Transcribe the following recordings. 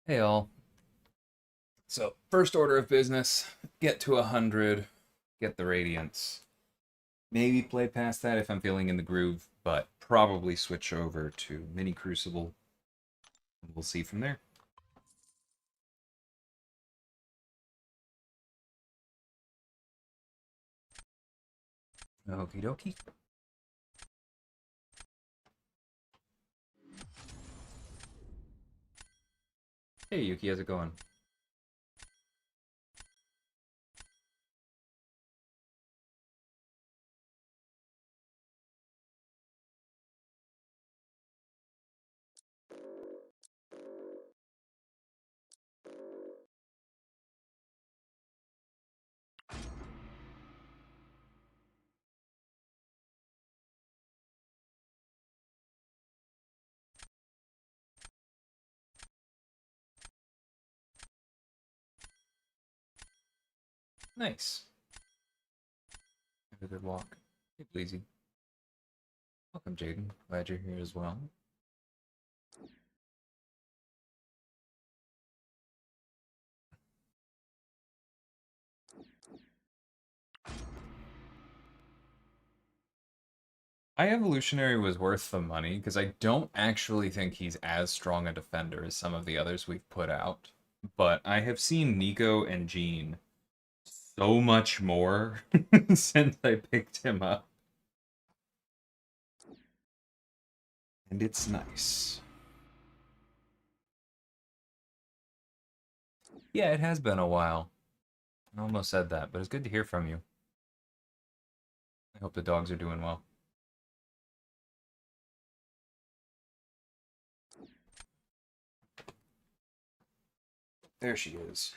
Hey all. So, first order of business, get to 100, get the Radiance. Maybe play past that if I'm feeling in the groove, but probably switch over to Mini Crucible. We'll see from there. Okie dokie. Hey Yuki, how's it going? Nice. Have a good walk. Hey Bleezy. Welcome Jaden. Glad you're here as well. I Evolutionary was worth the money because I don't actually think he's as strong a defender as some of the others we've put out. But I have seen Nico and Jean so much more since I picked him up. And it's nice. Yeah, it has been a while. I almost said that, but it's good to hear from you. I hope the dogs are doing well. There she is.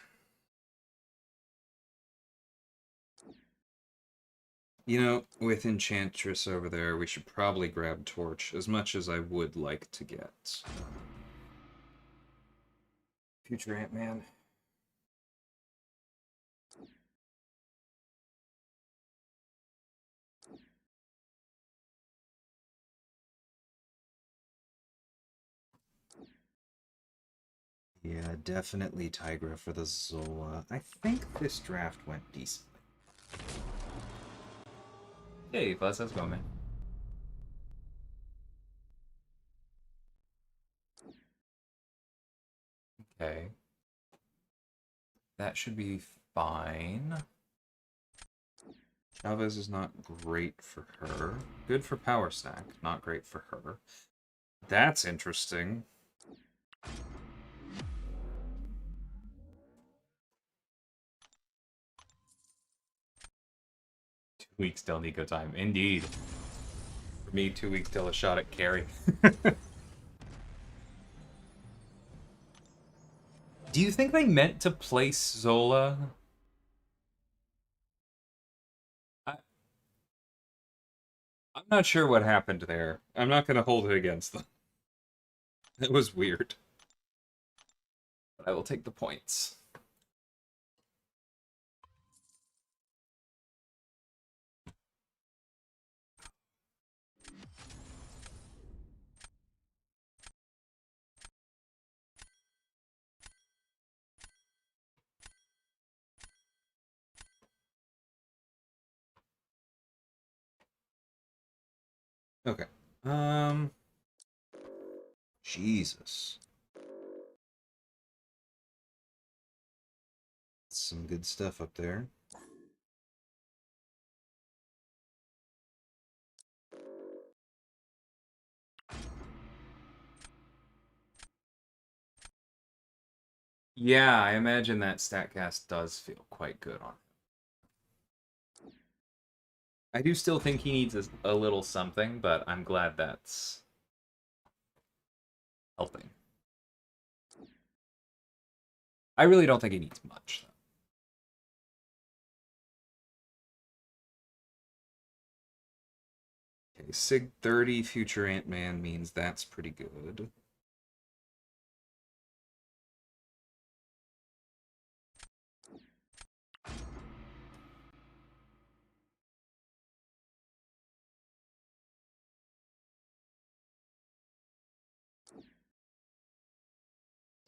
You know, with Enchantress over there, we should probably grab Torch, as much as I would like to get. Future Ant-Man. Yeah, definitely Tigra for the Zola. I think this draft went decently. Hey, Buzz, how's it going, man? Okay. That should be fine. Chavez is not great for her. Good for Power Stack, not great for her. That's interesting. 2 weeks till Nico time. Indeed. For me, 2 weeks till a shot at carry. Do you think they meant to place Zola? I, I'm not sure what happened there. I'm not going to hold it against them. It was weird. But I will take the points. Okay. Jesus. Some good stuff up there. Yeah, I imagine that StatCast does feel quite good on him. I do still think he needs a little something, but I'm glad that's helping. I really don't think he needs much, though. Okay, Sig 30 Future Ant-Man means that's pretty good.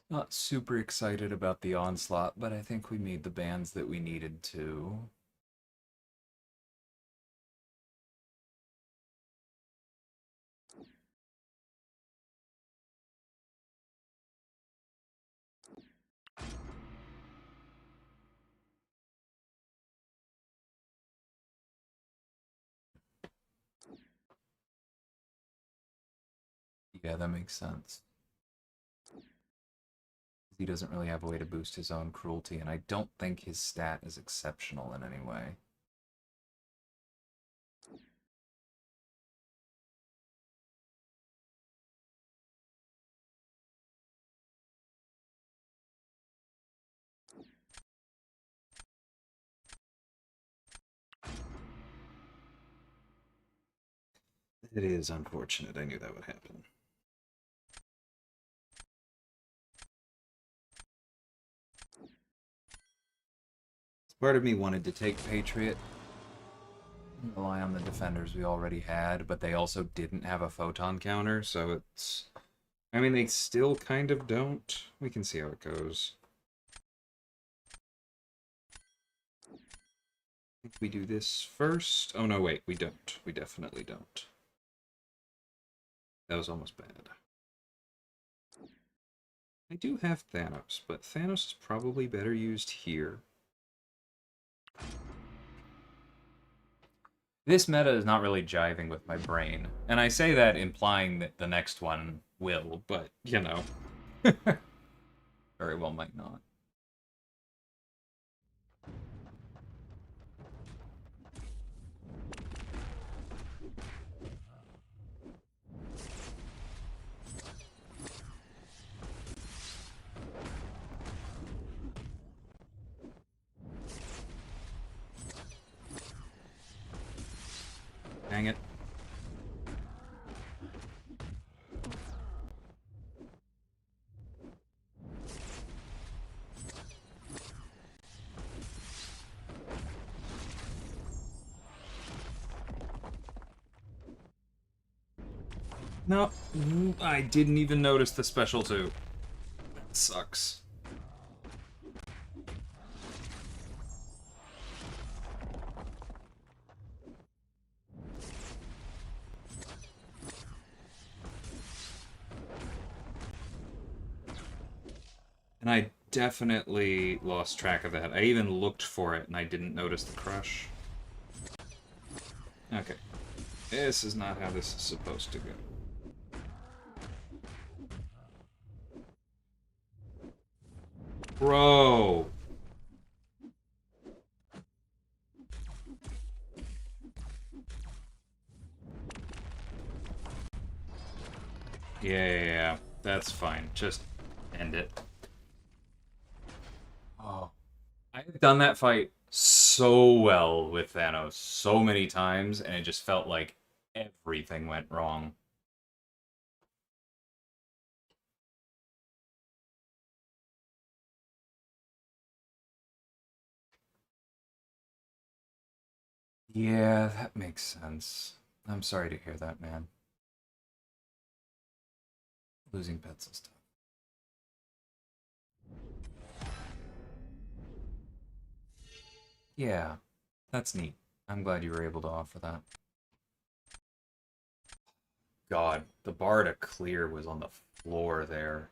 Not super excited about the onslaught, but I think we made the bands that we needed to. Yeah, that makes sense. He doesn't really have a way to boost his own cruelty, and I don't think his stat is exceptional in any way. It is unfortunate. I knew that would happen. Part of me wanted to take Patriot, rely on the defenders we already had, but they also didn't have a photon counter, so it's... I mean, they still kind of don't. We can see how it goes. I think we do this first. Oh, no, wait, we don't. We definitely don't. That was almost bad. I do have Thanos, but Thanos is probably better used here. This meta is not really jiving with my brain, and I say that implying that the next one will, but, you know, very well might not. Dang it. No, I didn't even notice the special too. That sucks. And I definitely lost track of that. I even looked for it and I didn't notice the crush. Okay. This is not how this is supposed to go. Bro! Yeah, that's fine. Just end it. Oh. I've done that fight so well with Thanos so many times, and it just felt like everything went wrong. Yeah, that makes sense. I'm sorry to hear that, man. Losing pets and stuff. Yeah, that's neat. I'm glad you were able to offer that. God, the bar to clear was on the floor there.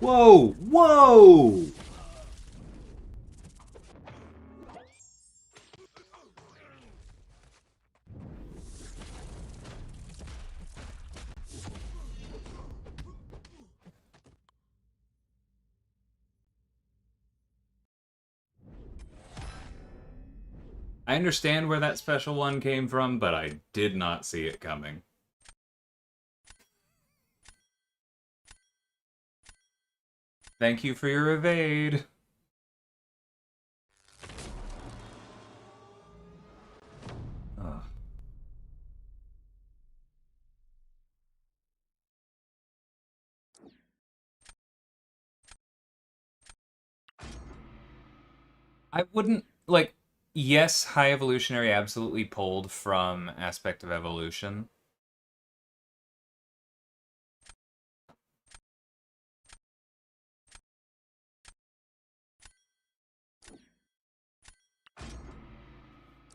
Whoa! Whoa! I understand where that special one came from, but I did not see it coming. Thank you for your evade. Ugh. I wouldn't, like, yes, High Evolutionary absolutely pulled from Aspect of Evolution.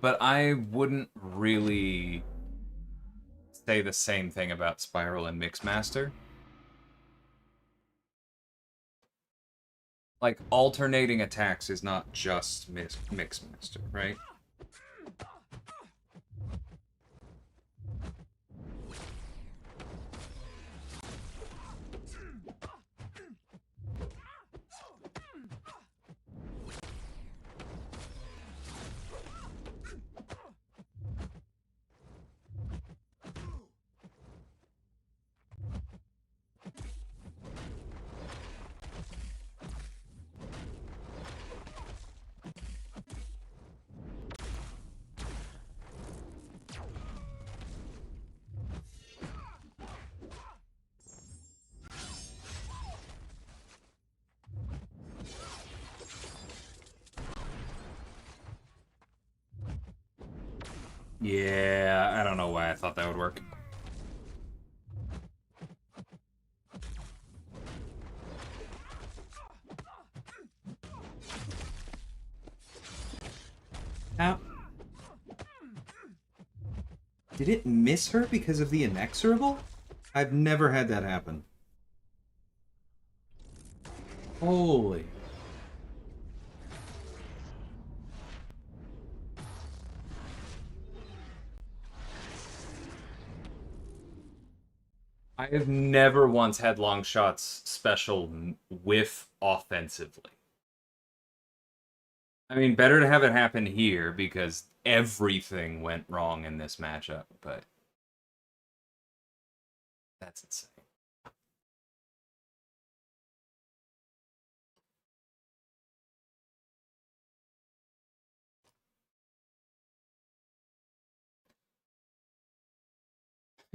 But I wouldn't really say the same thing about Spiral and Mixmaster. Like, alternating attacks is not just Mixmaster, right? Yeah, I don't know why I thought that would work. How? Did it miss her because of the inexorable? I've never had that happen. Holy. I have never once had long shots special whiff offensively. I mean, better to have it happen here because everything went wrong in this matchup, but that's insane.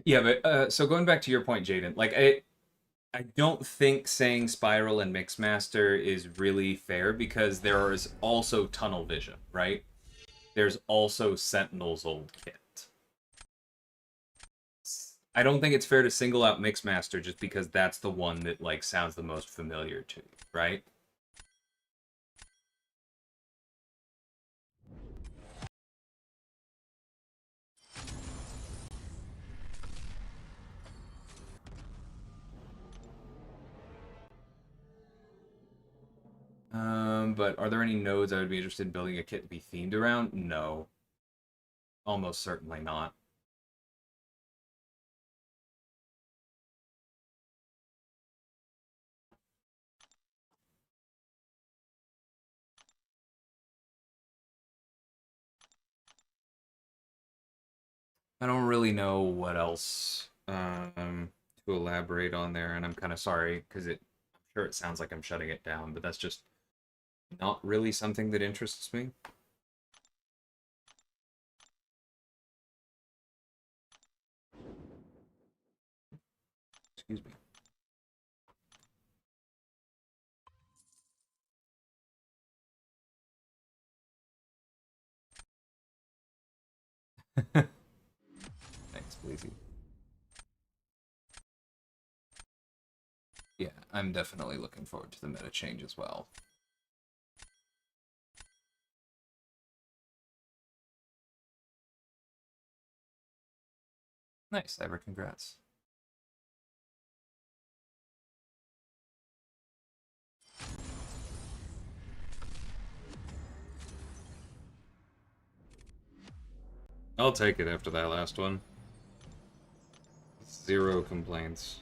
Yeah, but so going back to your point, Jaden, like I don't think saying Spiral and Mixmaster is really fair because there is also Tunnel Vision, right? There's also Sentinel's old kit. I don't think it's fair to single out Mixmaster just because that's the one that like sounds the most familiar to you, right? But are there any nodes I would be interested in building a kit to be themed around? No, almost certainly not. I don't really know what else to elaborate on there, and I'm kind of sorry because I'm sure it sounds like I'm shutting it down, but that's just not really something that interests me. Excuse me. Thanks, Bleezy. Yeah, I'm definitely looking forward to the meta change as well. Nice, Ever. Congrats. I'll take it after that last one. 0 complaints.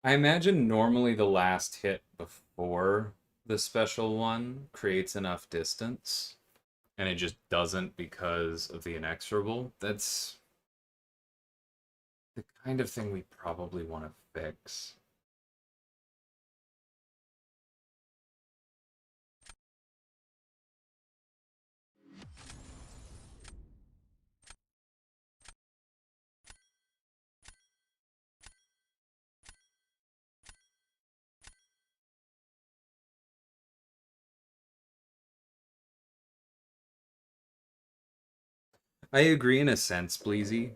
I imagine normally the last hit before the special one creates enough distance, and it just doesn't because of the inexorable. That's the kind of thing we probably want to fix. I agree in a sense, Bleezy.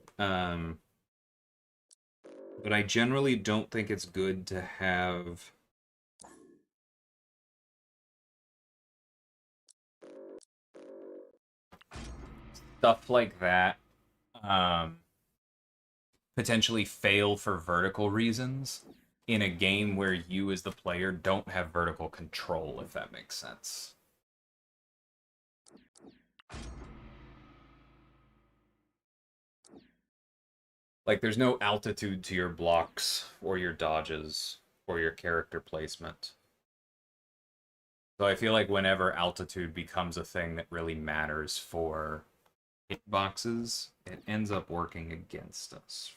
But I generally don't think it's good to have stuff like that um, potentially fail for vertical reasons in a game where you as the player don't have vertical control, if that makes sense. Like, there's no altitude to your blocks or your dodges or your character placement. So I feel like whenever altitude becomes a thing that really matters for hitboxes, it ends up working against us.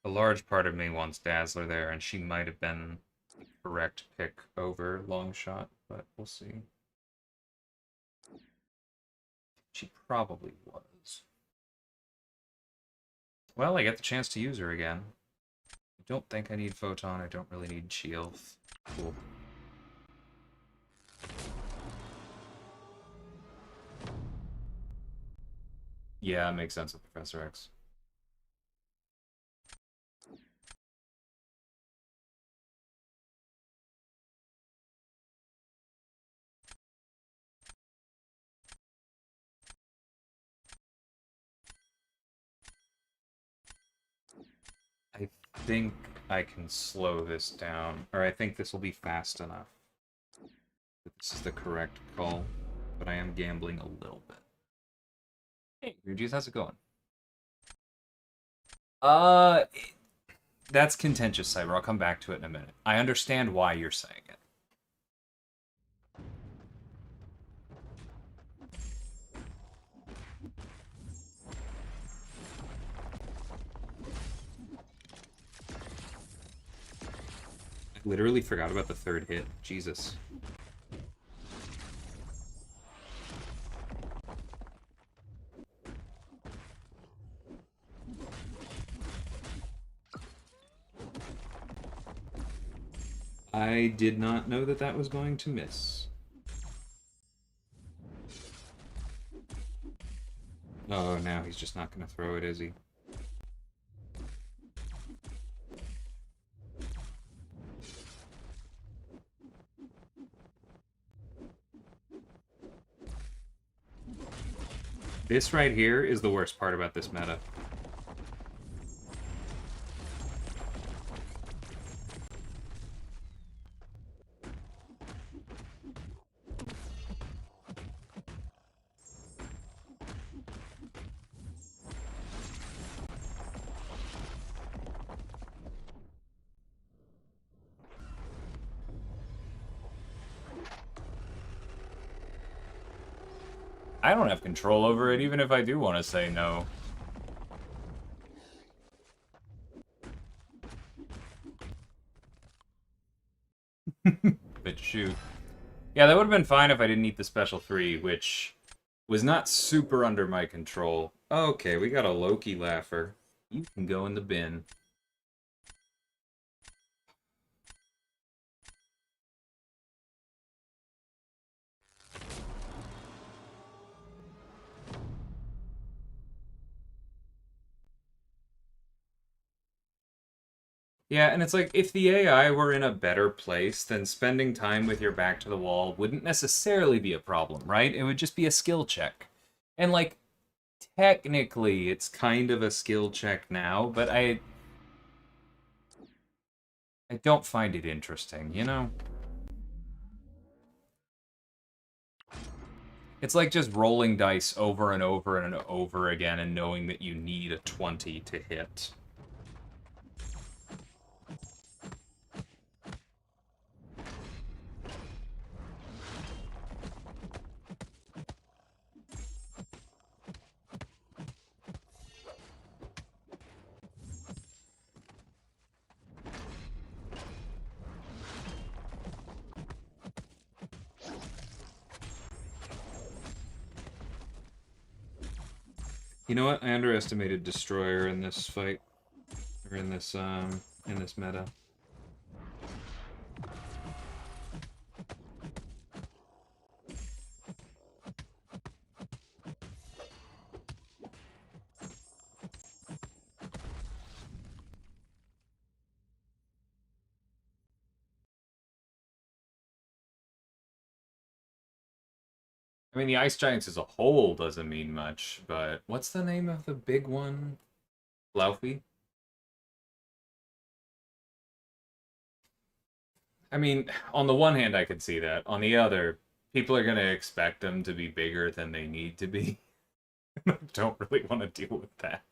A large part of me wants Dazzler there, and she might have been the correct pick over Longshot, but we'll see. She probably was. Well, I get the chance to use her again. I don't think I need Photon. I don't really need Shield. Cool. Yeah, it makes sense with Professor X. I think I can slow this down, or I think this will be fast enough. This is the correct call, but I am gambling a little bit. Hey, Rugies, how's it going? Uh, that's contentious, Cyber. I'll come back to it in a minute. I understand why you're saying it. I literally forgot about the third hit. Jesus. I did not know that that was going to miss. Oh, now he's just not going to throw it, is he? This right here is the worst part about this meta. I don't have control over it, even if I do want to say no. But shoot. Yeah, that would have been fine if I didn't eat the special 3, which was not super under my control. Okay, we got a Loki laugher. You can go in the bin. Yeah, and it's like, if the AI were in a better place, then spending time with your back to the wall wouldn't necessarily be a problem, right? It would just be a skill check. And, like, technically, it's kind of a skill check now, but I don't find it interesting, you know? It's like just rolling dice over and over and over again and knowing that you need a 20 to hit. You know what? I underestimated Destroyer in this fight. Or in this meta. I mean, the Ice Giants as a whole doesn't mean much, but what's the name of the big one? Laufey? I mean, on the one hand, I could see that. On the other, people are going to expect them to be bigger than they need to be. I don't really want to deal with that.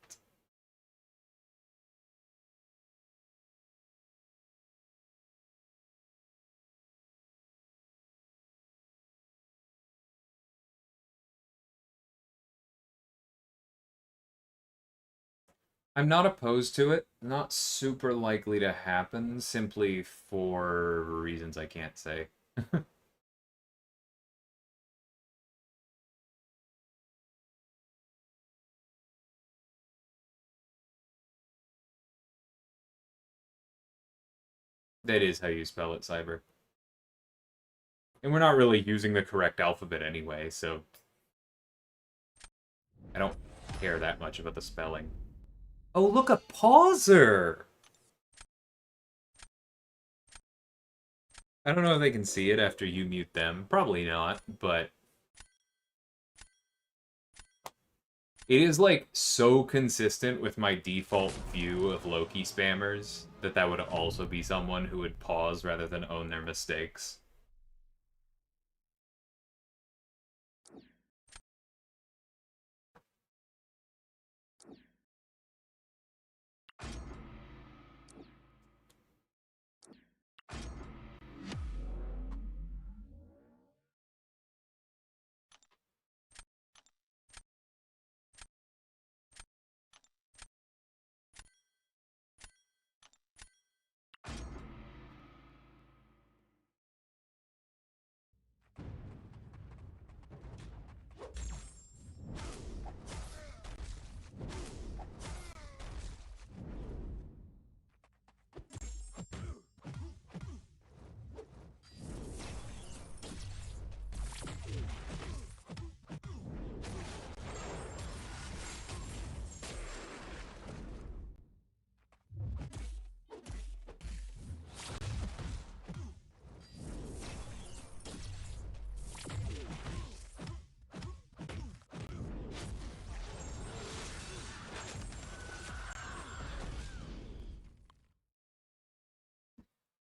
I'm not opposed to it. Not super likely to happen, simply for reasons I can't say. That is how you spell it, Cyber. And we're not really using the correct alphabet anyway, so I don't care that much about the spelling. Oh, look, a pauser! I don't know if they can see it after you mute them. Probably not, but it is, like, so consistent with my default view of Loki spammers that that would also be someone who would pause rather than own their mistakes.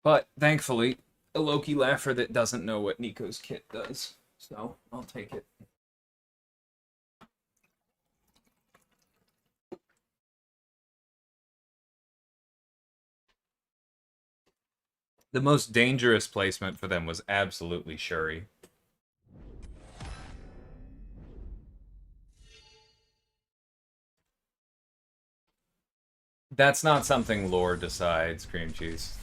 But, thankfully, a Loki laugher that doesn't know what Nico's kit does. So, I'll take it. The most dangerous placement for them was absolutely Shuri. That's not something lore decides, cream cheese.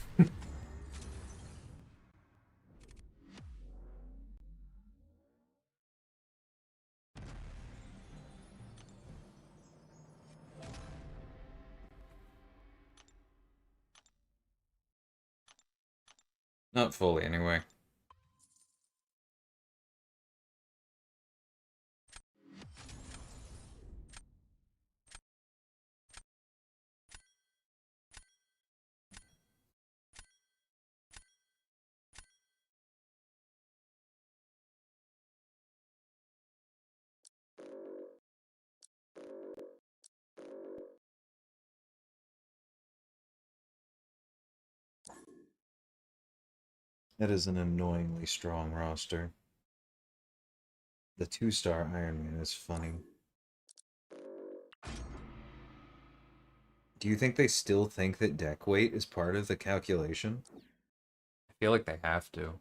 Not fully, anyway. That is an annoyingly strong roster. The 2-star Iron Man is funny. Do you think they still think that deck weight is part of the calculation? I feel like they have to.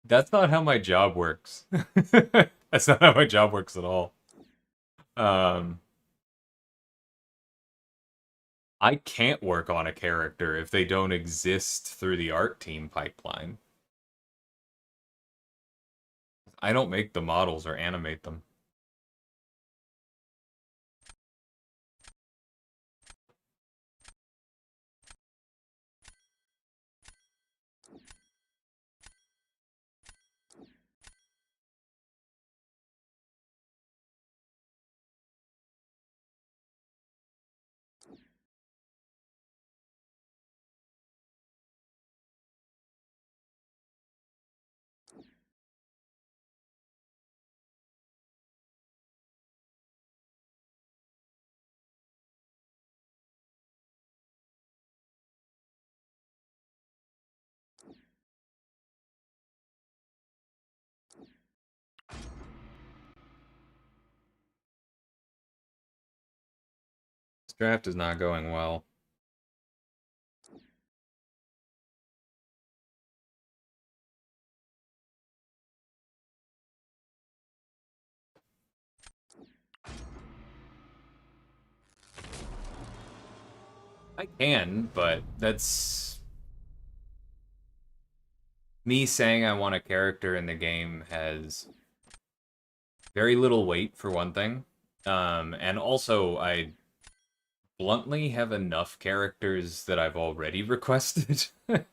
That's not how my job works. That's not how my job works at all. Um, I can't work on a character if they don't exist through the art team pipeline. I don't make the models or animate them. This draft is not going well. I can, but that's me saying I want a character in the game has very little weight for one thing. And also I bluntly have enough characters that I've already requested. That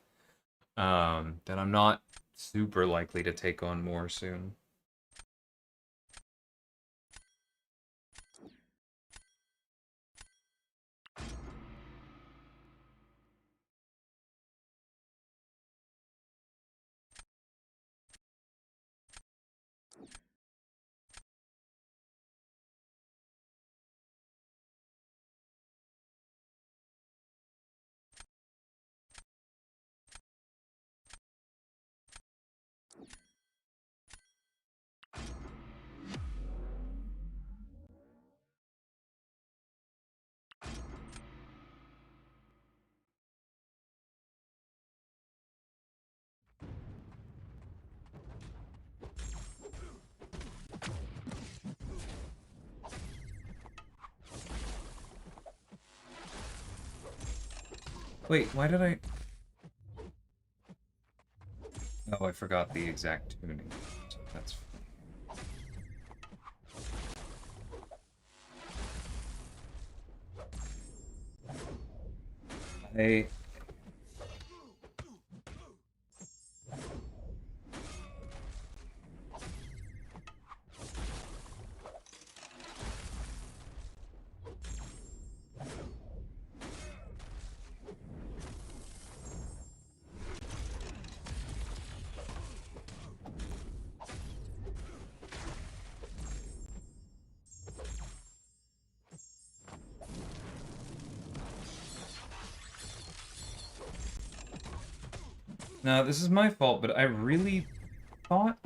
I'm not super likely to take on more soon. Wait, why did I... Oh, I forgot the exact tuning. So that's... I... No, this is my fault, but I really thought...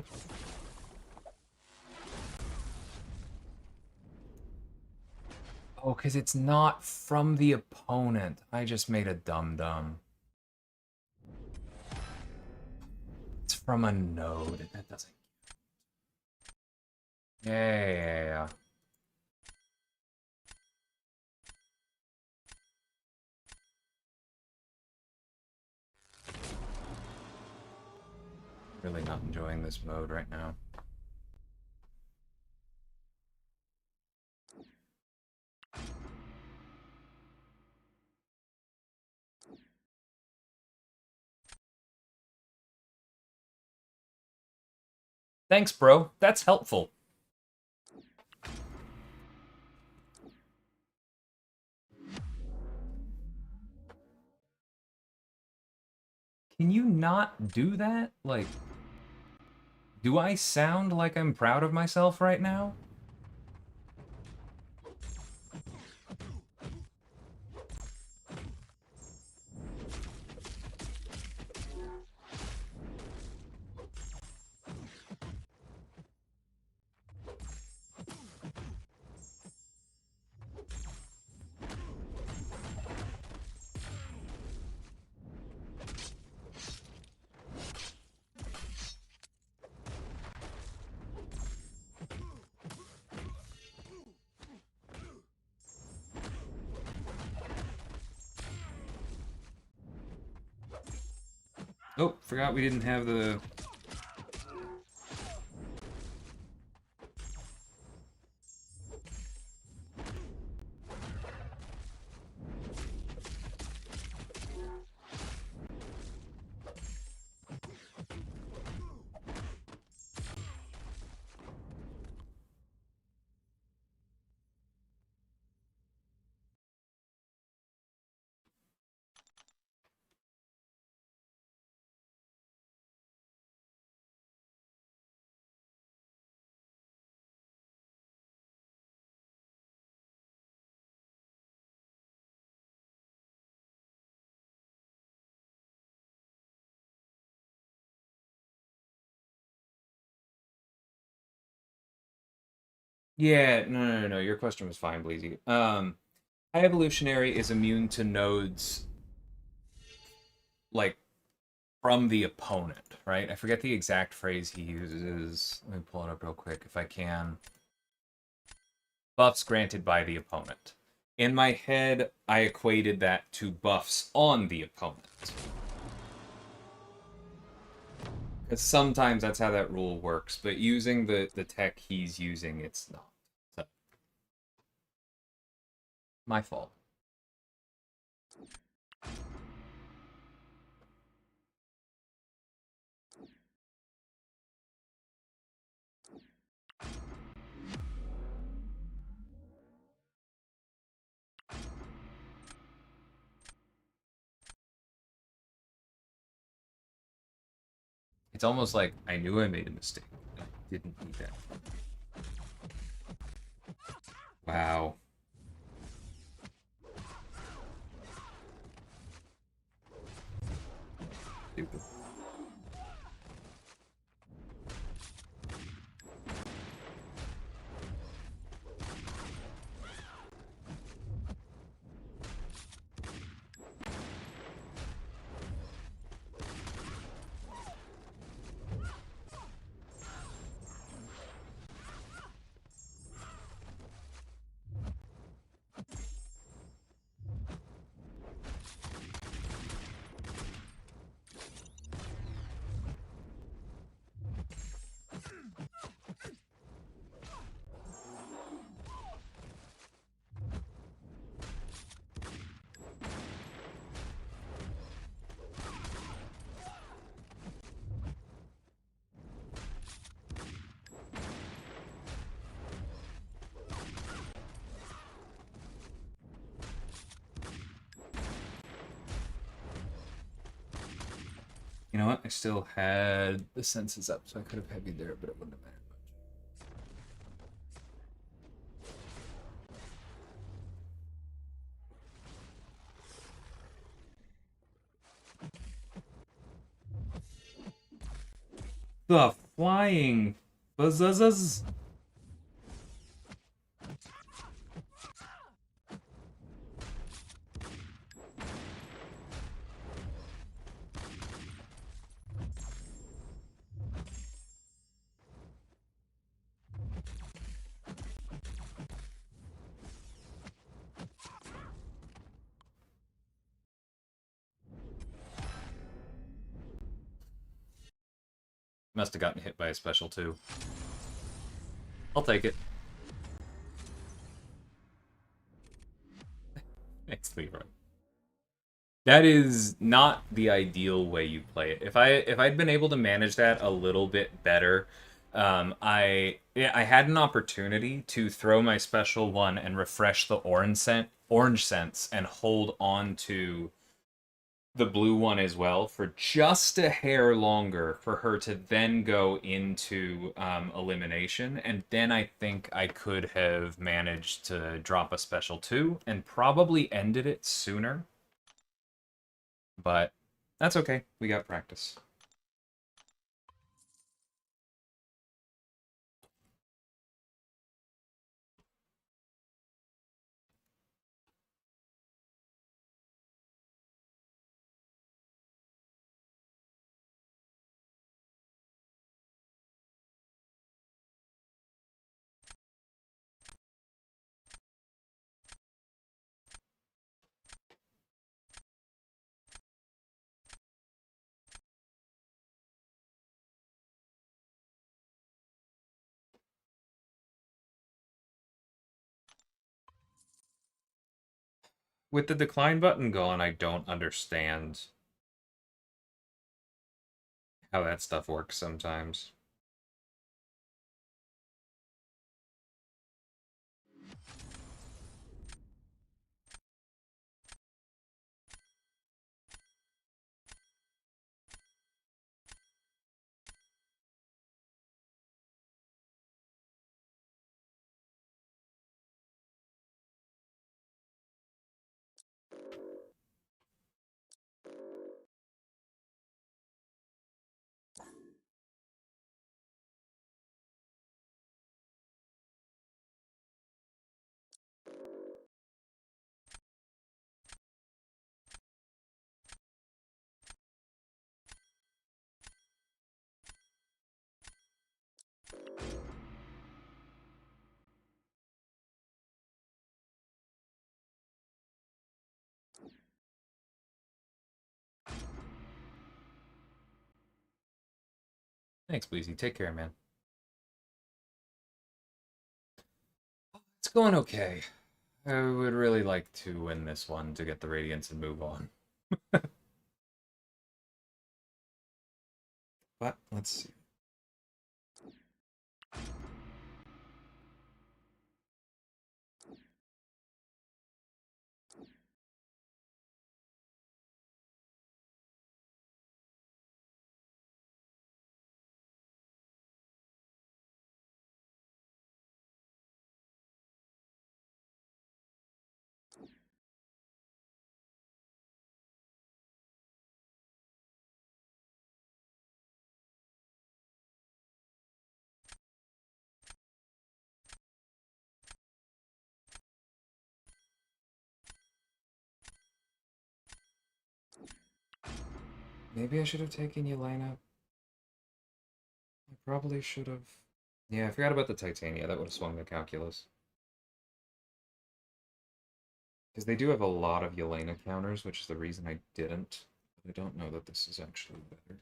Oh, because it's not from the opponent. I just made a dum-dum. It's from a node. That doesn't... Yeah. Really not enjoying this mode right now. Thanks, bro. That's helpful. Can you not do that? Like, do I sound like I'm proud of myself right now? Oh, forgot we didn't have the... Yeah, no. Your question was fine, Bleezy. High Evolutionary is immune to nodes, like, from the opponent, right? I forget the exact phrase he uses. Let me pull it up real quick if I can. Buffs granted by the opponent. In my head, I equated that to buffs on the opponent. Because sometimes that's how that rule works, but using the tech he's using, it's not. So, my fault. It's almost like I knew I made a mistake. I didn't need that. Wow. Stupid. You know what? I still had the senses up, so I could have heavied there, but it wouldn't have mattered much. The flying buzzes. Must have gotten hit by a special too. I'll take it. Thanks, Leroy. That is not the ideal way you play it. If I'd been able to manage that a little bit better, I had an opportunity to throw my special one and refresh the orange sense and hold on to the blue one as well for just a hair longer for her to then go into elimination, and then I think I could have managed to drop a special 2 and probably ended it sooner, but that's okay, we got practice. With the decline button gone, I don't understand how that stuff works sometimes. Thanks, Bleezy. Take care, man. It's going okay. I would really like to win this one to get the Radiance and move on. But let's see. Maybe I should have taken Yelena. I probably should have. Yeah, I forgot about the Titania. That would have swung the calculus. Because they do have a lot of Yelena counters, which is the reason I didn't. But I don't know that this is actually better.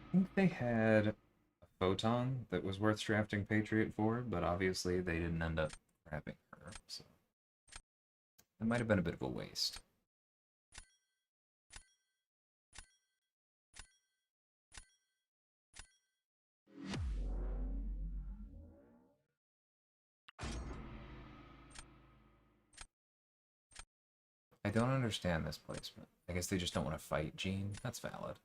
I think they had a Photon that was worth drafting Patriot for, but obviously they didn't end up grabbing her, so it might have been a bit of a waste. I don't understand this placement. I guess they just don't want to fight Jean. That's valid.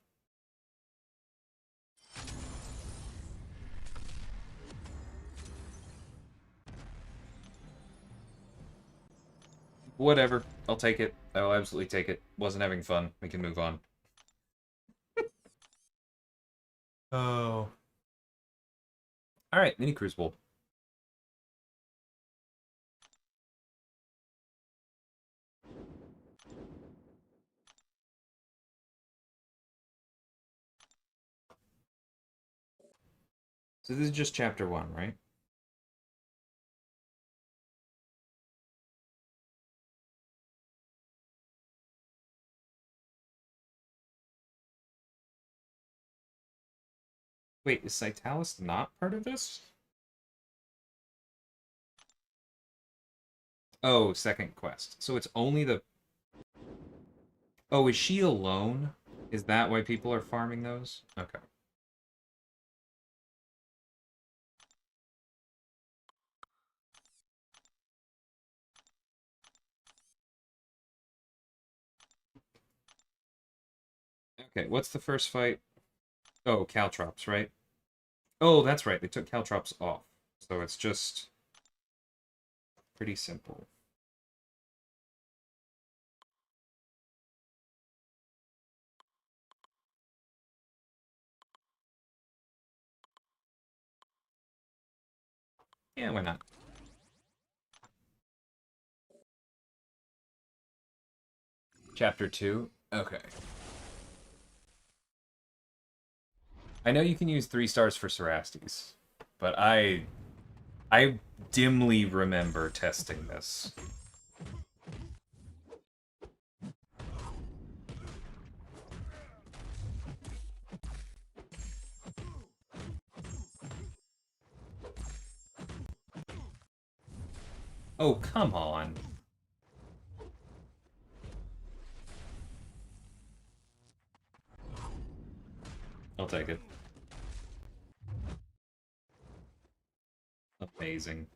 Whatever. I'll take it. I'll absolutely take it. Wasn't having fun. We can move on. Oh. Alright, mini Crucible. So this is just chapter 1, right? Wait, is Citalis not part of this? Oh, second quest. So it's only the... Oh, is she alone? Is that why people are farming those? Okay. Okay, what's the first fight? Oh, Caltrops, right? Oh, that's right. They took Caltrops off. So it's just pretty simple. Yeah, why not? Chapter 2? Okay. I know you can use 3 stars for Cerastes, but I dimly remember testing this. Oh, come on. I'll take it. Amazing.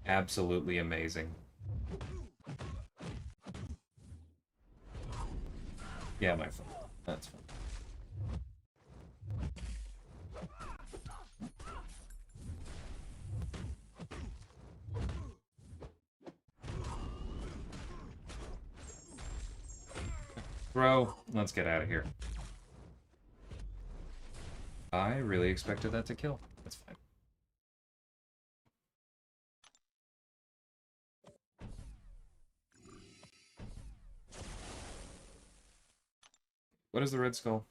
Absolutely amazing. Yeah, my fault. That's fine. Bro, let's get out of here. I really expected that to kill. That's fine. What is the Red Skull?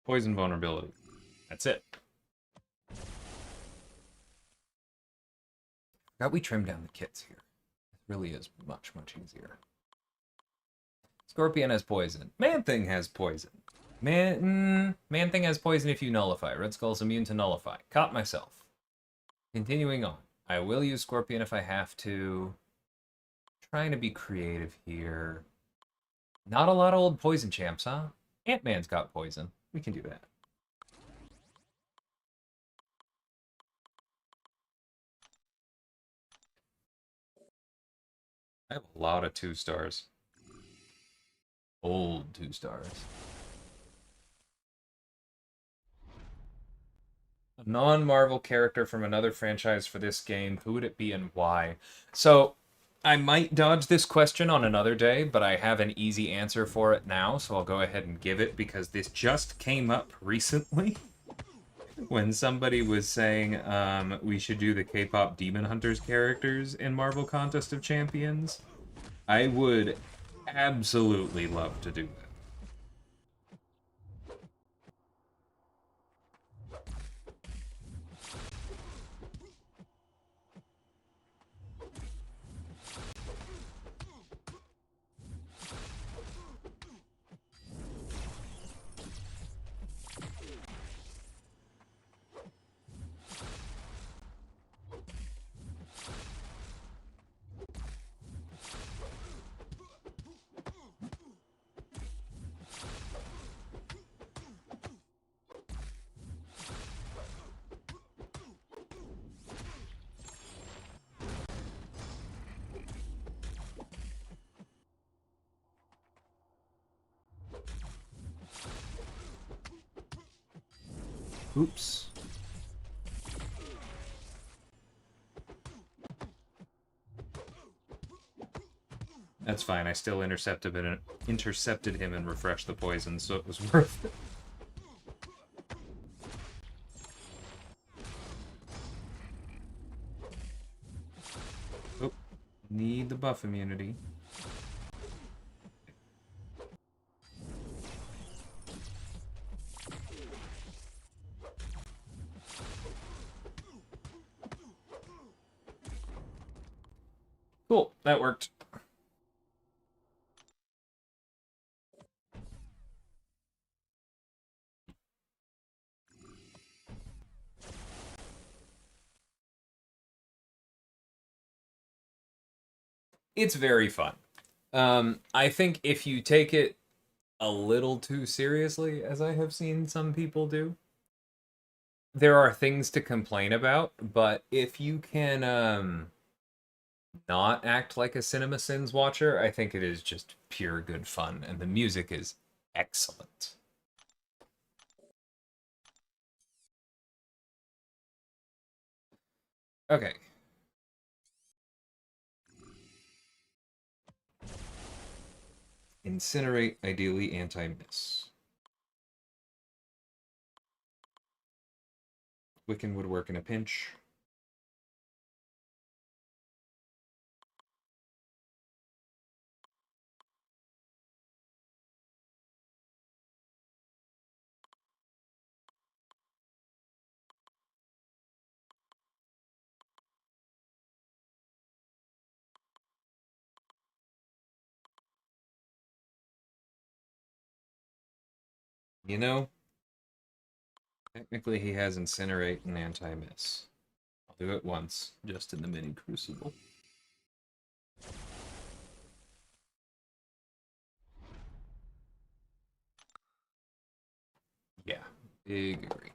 Poison vulnerability. That's it. Now we trim down the kits here. It really is much, much easier. Scorpion has poison. Man-Thing has poison. Man-Thing has poison if you nullify. Red Skull's immune to nullify. Caught myself. Continuing on. I will use Scorpion if I have to. Trying to be creative here. Not a lot of old poison champs, huh? Ant-Man's got poison. We can do that. I have a lot of 2 stars. Old 2 stars. A non-Marvel character from another franchise for this game. Who would it be and why? So, I might dodge this question on another day, but I have an easy answer for it now, so I'll go ahead and give it because this just came up recently when somebody was saying we should do the K-pop Demon Hunters characters in Marvel Contest of Champions. I would absolutely love to do that. Oops. That's fine. I still intercepted him and refreshed the poison, so it was worth it. Oh, need the buff immunity. Cool, that worked. It's very fun. I think if you take it a little too seriously, as I have seen some people do, there are things to complain about, but if you can not act like a Cinema Sins watcher, I think it is just pure good fun, and the music is excellent. Okay. Incinerate, ideally anti-miss. Wiccan would work in a pinch. You know, technically he has Incinerate and anti-miss. I'll do it once, just in the mini Crucible. Yeah, big agree.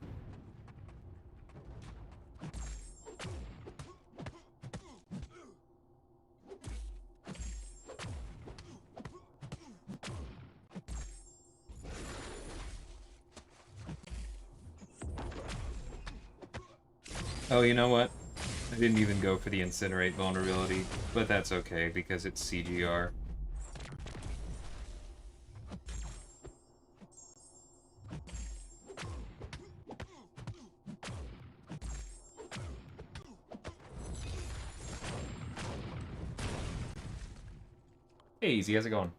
Oh, you know what? I didn't even go for the Incinerate vulnerability, but that's okay because it's CGR. Hey, Easy, how's it going?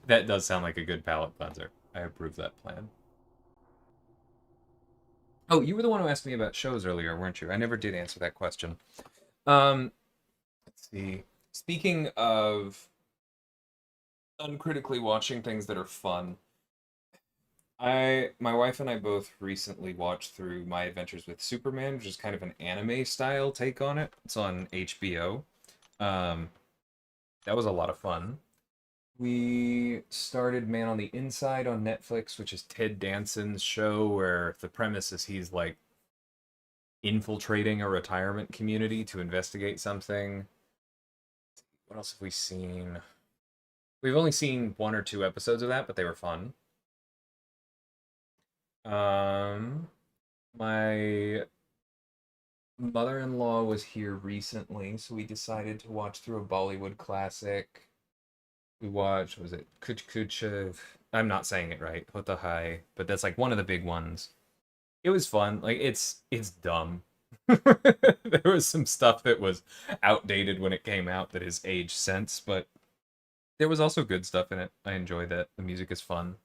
That does sound like a good palate cleanser. I approve that plan. Oh, you were the one who asked me about shows earlier, weren't you? I never did answer that question. Let's see. Speaking of uncritically watching things that are fun, my wife and I both recently watched through My Adventures with Superman, which is kind of an anime style take on it. It's on HBO. Um, that was a lot of fun. We started Man on the Inside on Netflix, which is Ted Danson's show where the premise is he's like infiltrating a retirement community to investigate something. What else have we seen? We've only seen one or two episodes of that, but they were fun. My mother-in-law was here recently, so we decided to watch through a Bollywood classic. We watched, was it Kuch Kuch? I'm not saying it right, Hota Hai, but that's like one of the big ones. It was fun. Like it's dumb. There was some stuff that was outdated when it came out that has aged since, but there was also good stuff in it. I enjoyed that. The music is fun.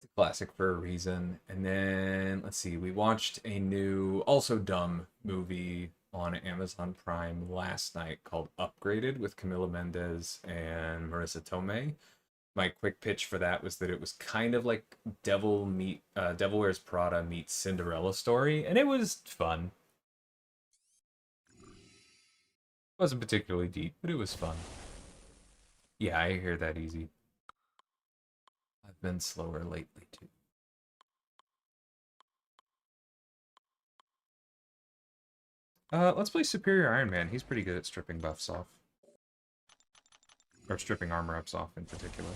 It's a classic for a reason. And then let's see, we watched a new, also dumb movie on Amazon Prime last night called Upgraded with Camila Mendes and Marissa Tomei. My quick pitch for that was that it was kind of like Devil Wears Prada meets Cinderella story, and it was fun. It wasn't particularly deep, but it was fun. Yeah, I hear that easy. I've been slower lately too. Let's play Superior Iron Man. He's pretty good at stripping buffs off. Or stripping armor ups off in particular.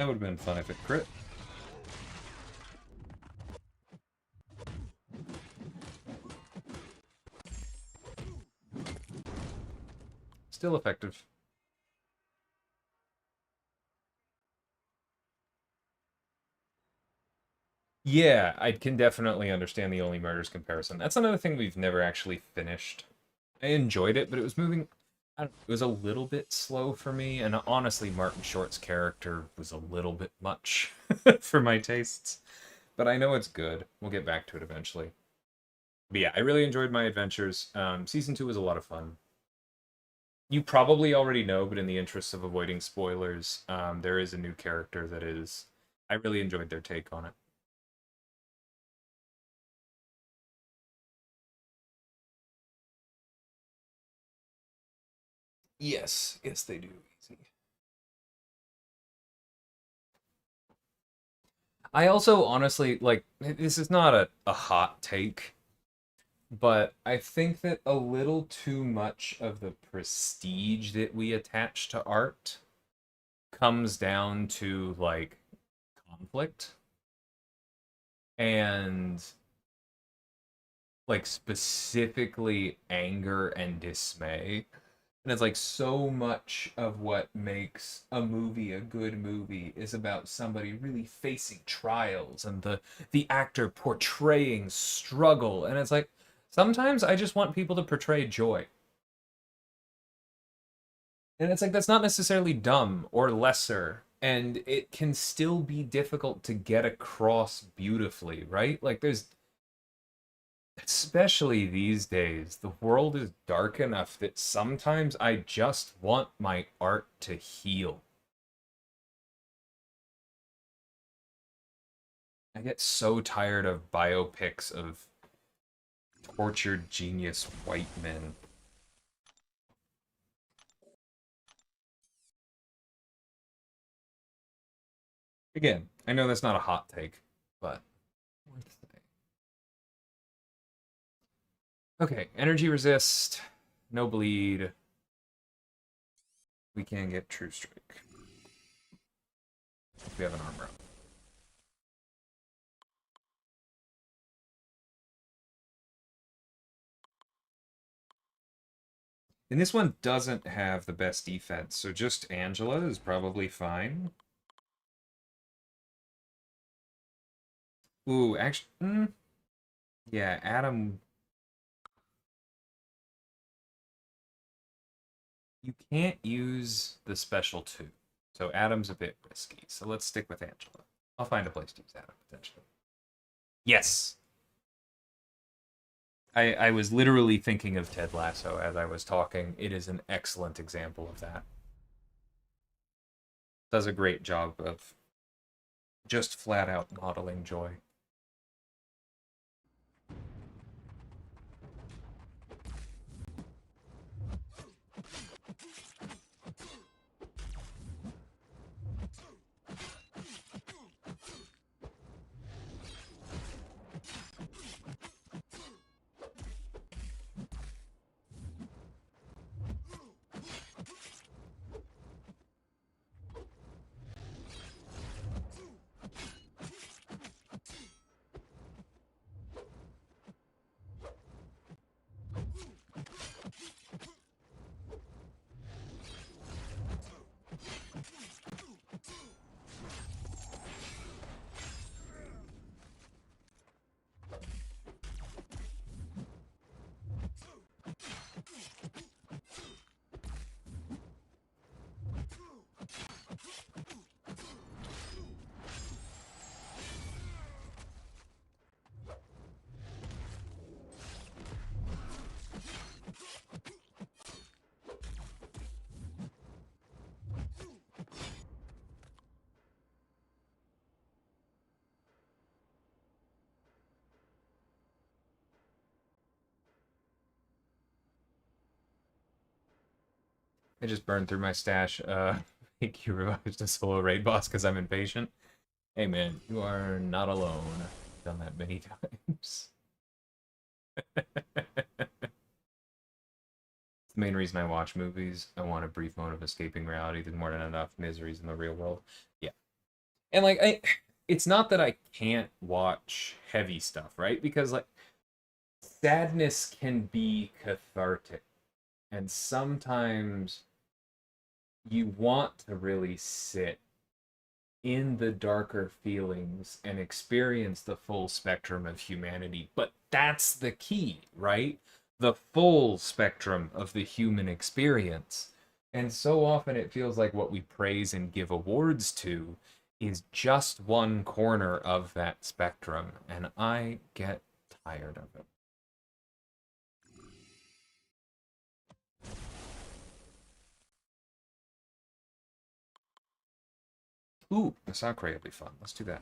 That would have been fun if it crit. Still effective. Yeah, I can definitely understand the Only Murders comparison. That's another thing we've never actually finished. I enjoyed it, but it was moving. I don't know, it was a little bit slow for me, and honestly, Martin Short's character was a little bit much for my tastes. But I know it's good. We'll get back to it eventually. But yeah, I really enjoyed my adventures. Season 2 was a lot of fun. You probably already know, but in the interest of avoiding spoilers, there is a new character that is. I really enjoyed their take on it. Yes, yes, they do. Easy. I also honestly like this is not a hot take, but I think that a little too much of the prestige that we attach to art comes down to like conflict and like specifically anger and dismay. And it's like so much of what makes a movie a good movie is about somebody really facing trials and the actor portraying struggle. And it's like sometimes I just want people to portray joy. And it's like that's not necessarily dumb or lesser. And it can still be difficult to get across beautifully, right? Like there's especially these days, the world is dark enough that sometimes I just want my art to heal. I get so tired of biopics of tortured genius white men. Again, I know that's not a hot take, but okay, energy resist, no bleed. We can get true strike. We have an armor up. And this one doesn't have the best defense, so just Angela is probably fine. Ooh, actually, yeah, Adam. You can't use the special two, so Adam's a bit risky. So let's stick with Angela. I'll find a place to use Adam potentially. Yes, I was literally thinking of Ted Lasso as I was talking. It is an excellent example of that. Does a great job of just flat out modeling joy. I just burned through my stash. Thank you revived a solo raid boss because I'm impatient. Hey man, you are not alone. I've done that many times. The main reason I watch movies. I want a brief moment of escaping reality. There's more than enough miseries in the real world. Yeah. And like it's not that I can't watch heavy stuff, right? Because like sadness can be cathartic. And sometimes you want to really sit in the darker feelings and experience the full spectrum of humanity. But that's the key, right? The full spectrum of the human experience. And so often it feels like what we praise and give awards to is just one corner of that spectrum. And I get tired of it. Ooh, the Sakura will be fun. Let's do that.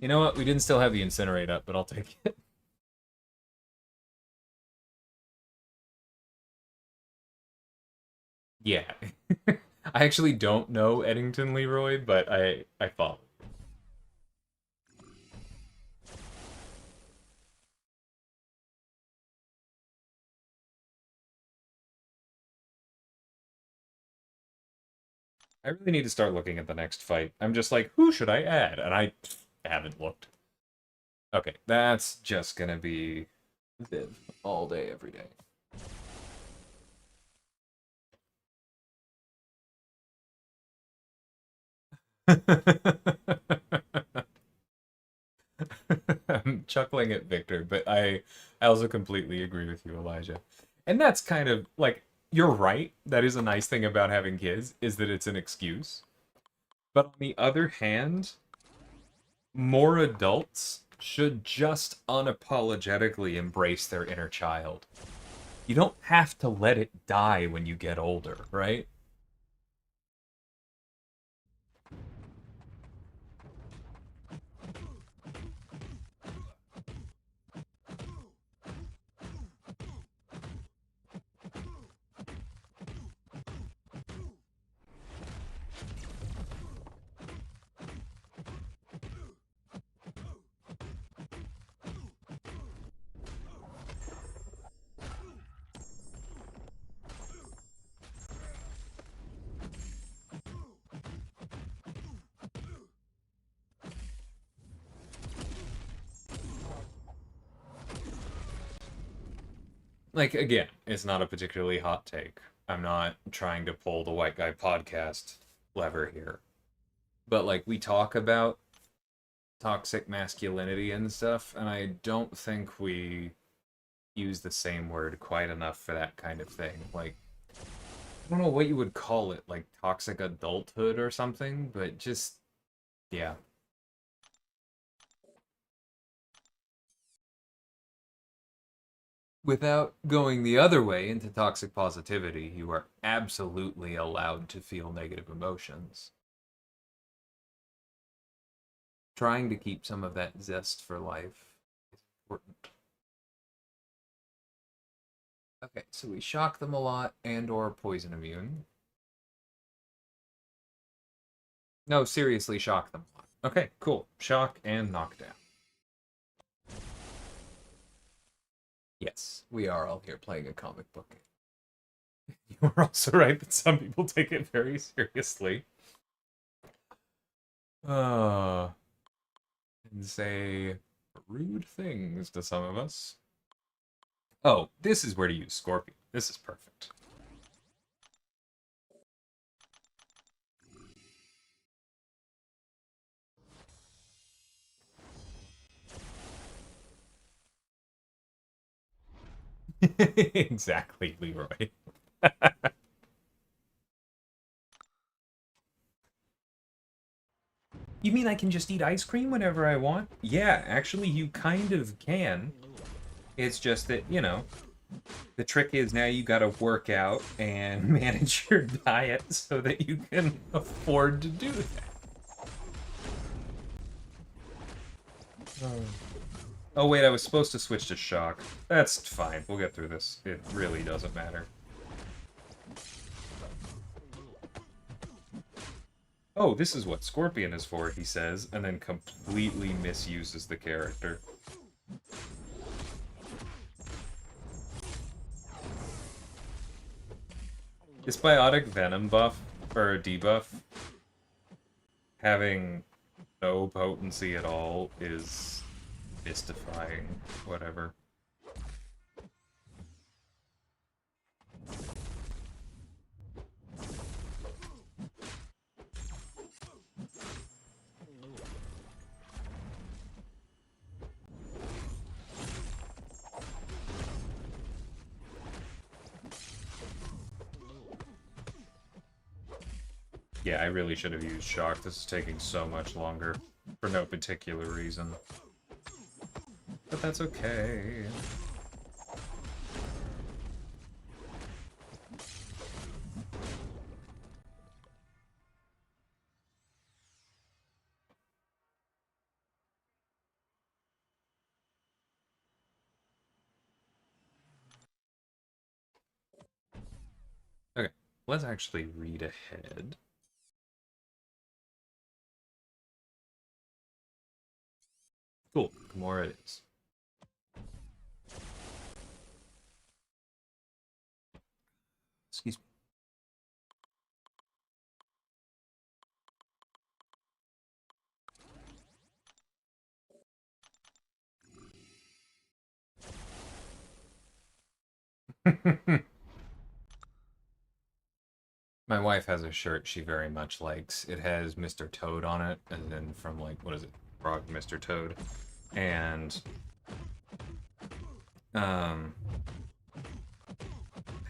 You know what? We didn't still have the incinerate up, but I'll take it. Yeah. I actually don't know Eddington Leroy, but I follow. I really need to start looking at the next fight. I'm just like, who should I add? And I haven't looked. Okay, that's just gonna be Viv all day, every day. I'm chuckling at Victor, but I also completely agree with you, Elijah. And that's kind of like you're right. That is a nice thing about having kids is that it's an excuse. But on the other hand, more adults should just unapologetically embrace their inner child. You don't have to let it die when you get older, right? Like again, it's not a particularly hot take. I'm not trying to pull the white guy podcast lever here. But like we talk about toxic masculinity and stuff, and I don't think we use the same word quite enough for that kind of thing. Like I don't know what you would call it, like toxic adulthood or something, but just yeah. Without going the other way into toxic positivity, you are absolutely allowed to feel negative emotions. Trying to keep some of that zest for life is important. Okay, so we shock them a lot and or poison immune. No, seriously, shock them a lot. Okay, cool. Shock and knockdown. Yes, we are all here playing a comic book. You are also right that some people take it very seriously. Uh, and say rude things to some of us. Oh, this is where to use Scorpion. This is perfect. Exactly, Leroy. You mean I can just eat ice cream whenever I want? Yeah, actually, you kind of can. It's just that, you know, the trick is now you gotta work out and manage your diet so that you can afford to do that. Oh wait, I was supposed to switch to shock. That's fine, we'll get through this. It really doesn't matter. Oh, this is what Scorpion is for, he says, and then completely misuses the character. This biotic venom buff, or debuff, having no potency at all is mystifying. Whatever. Yeah, I really should have used shock. This is taking so much longer for no particular reason. But that's okay. Okay, let's actually read ahead. Cool, more it is. Excuse me. My wife has a shirt she very much likes. It has Mr. Toad on it, and then from, like, what is it? Frog Mr. Toad. And, I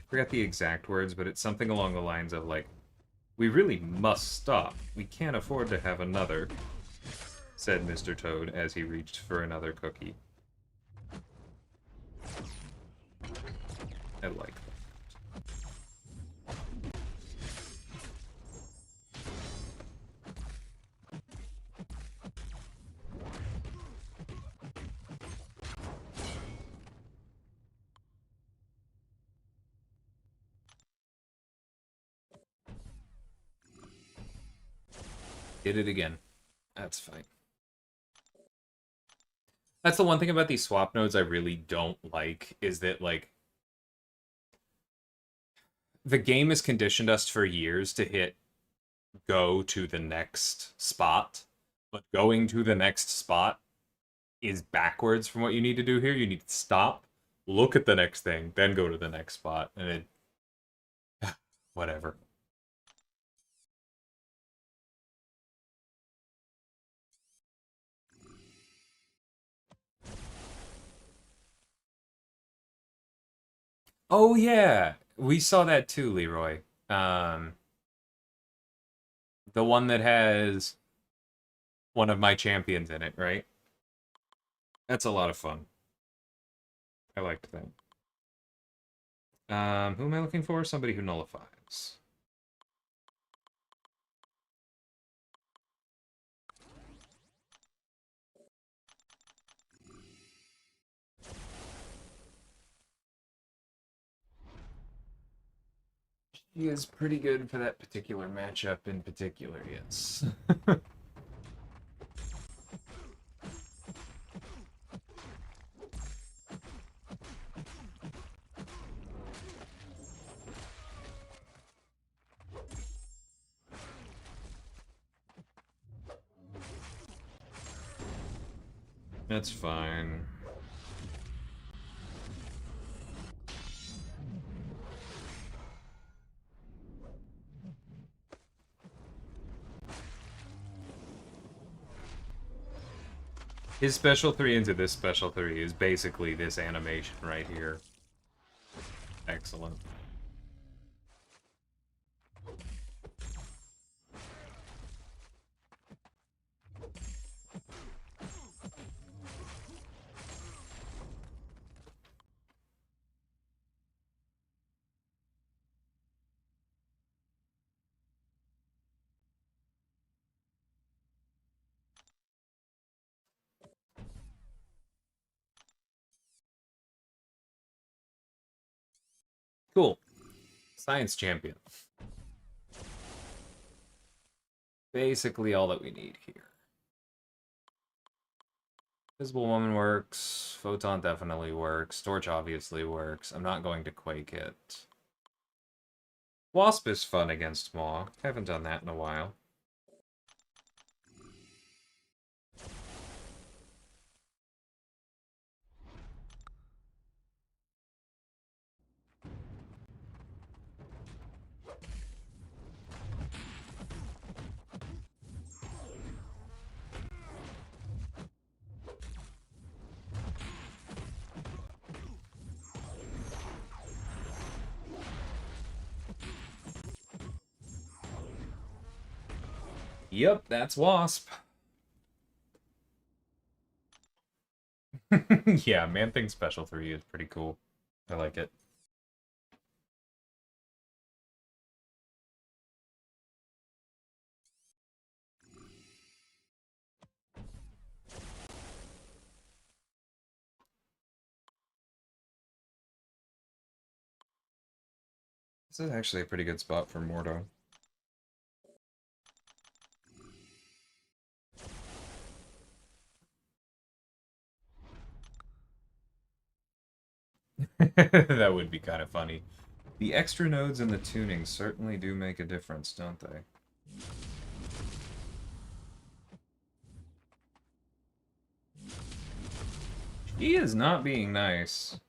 forgot the exact words, but it's something along the lines of, like, "We really must stop. We can't afford to have another," said Mr. Toad as he reached for another cookie. I like that. Did it again. That's fine. That's the one thing about these swap nodes I really don't like, is that, like, the game has conditioned us for years to hit go to the next spot, but going to the next spot is backwards from what you need to do here. You need to stop, look at the next thing, then go to the next spot, and it... whatever. Oh yeah, we saw that too, Leroy. Um, the one that has one of my champions in it, right? That's a lot of fun. I liked that. Who am I looking for? Somebody who nullifies. She is pretty good for that particular matchup in particular, yes. That's fine. His special 3 into this special 3 is basically this animation right here. Excellent. Cool. Science champion. Basically all that we need here. Visible Woman works. Photon definitely works. Torch obviously works. I'm not going to Quake it. Wasp is fun against Maw. Haven't done that in a while. Yep, that's Wasp. Yeah, Man-Thing Special 3 is pretty cool. I like it. This is actually a pretty good spot for Mordo. That would be kind of funny. The extra nodes and the tuning certainly do make a difference, don't they? He is not being nice.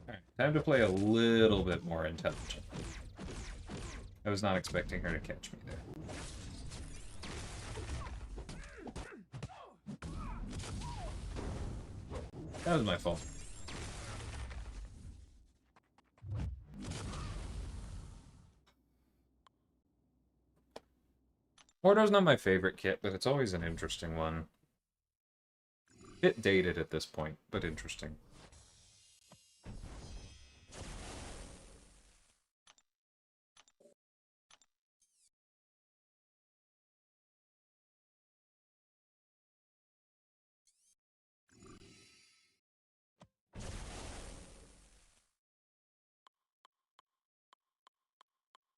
Alright, time to play a little bit more intelligently. I was not expecting her to catch me there. That was my fault. Mordo's not my favorite kit, but it's always an interesting one. Bit dated at this point, but interesting.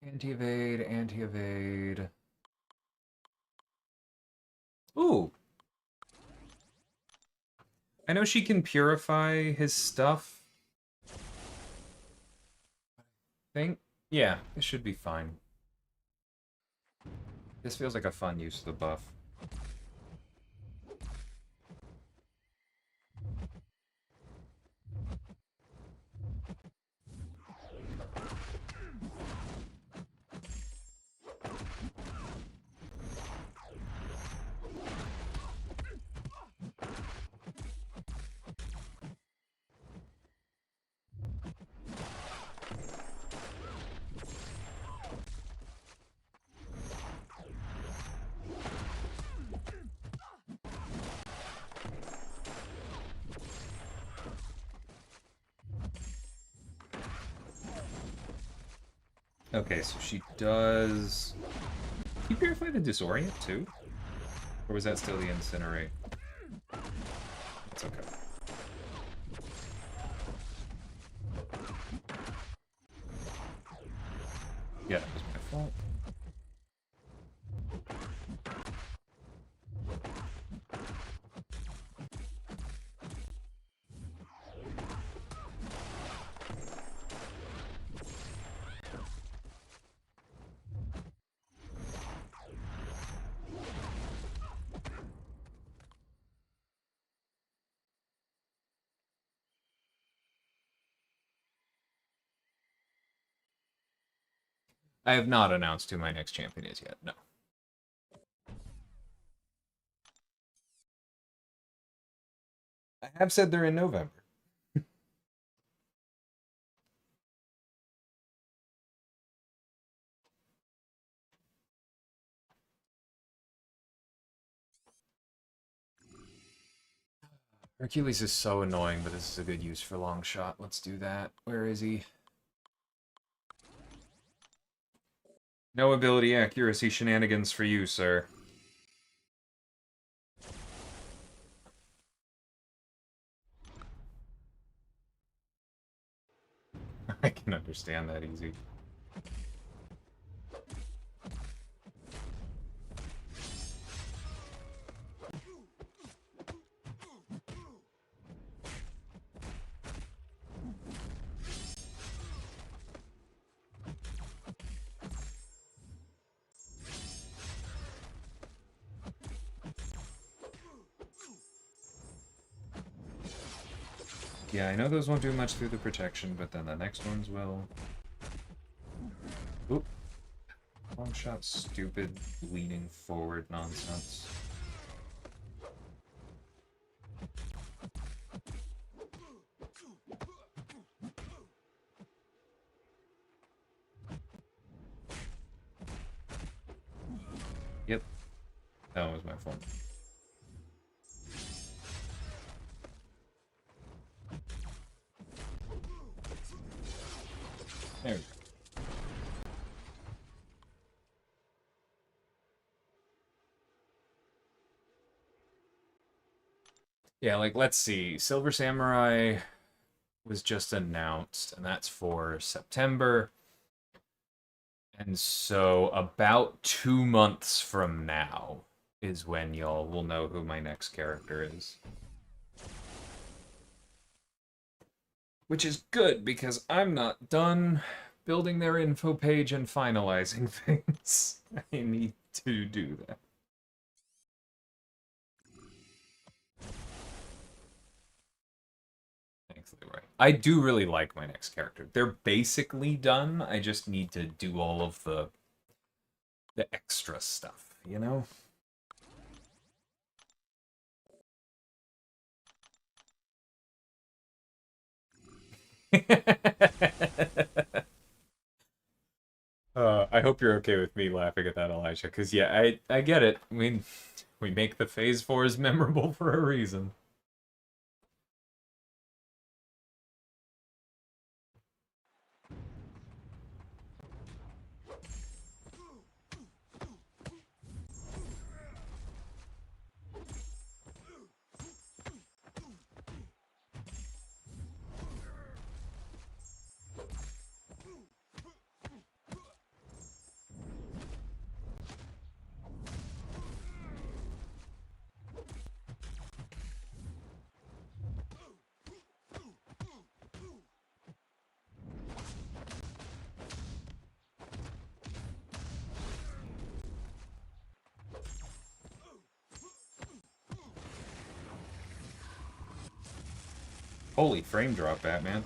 Anti-evade, anti-evade. Ooh! I know she can purify his stuff. Yeah, it should be fine. This feels like a fun use of the buff. Okay, so she does... Can you purify the Disorient too? Or was that still the Incinerate? It's okay. Yeah, it was my fault. I have not announced who my next champion is yet, no. I have said they're in November. Hercules is so annoying, but this is a good use for long shot. Let's do that. Where is he? No ability accuracy shenanigans for you, sir. I can understand that easy. Yeah, I know those won't do much through the protection, but then the next ones will. Oop. Long shot, stupid, leaning forward nonsense. Yep. That was my fault. There we go. Yeah, like, let's see. Silver Samurai was just announced, and that's for September. And so about 2 months from now is when y'all will know who my next character is. Which is good, because I'm not done building their info page and finalizing things. I need to do that. Thanks, Leroy. I do really like my next character. They're basically done. I just need to do all of the extra stuff, you know? I hope you're okay with me laughing at that, Elijah, because yeah, I get it. I mean, we make the Phase 4s memorable for a reason. Holy frame drop, Batman.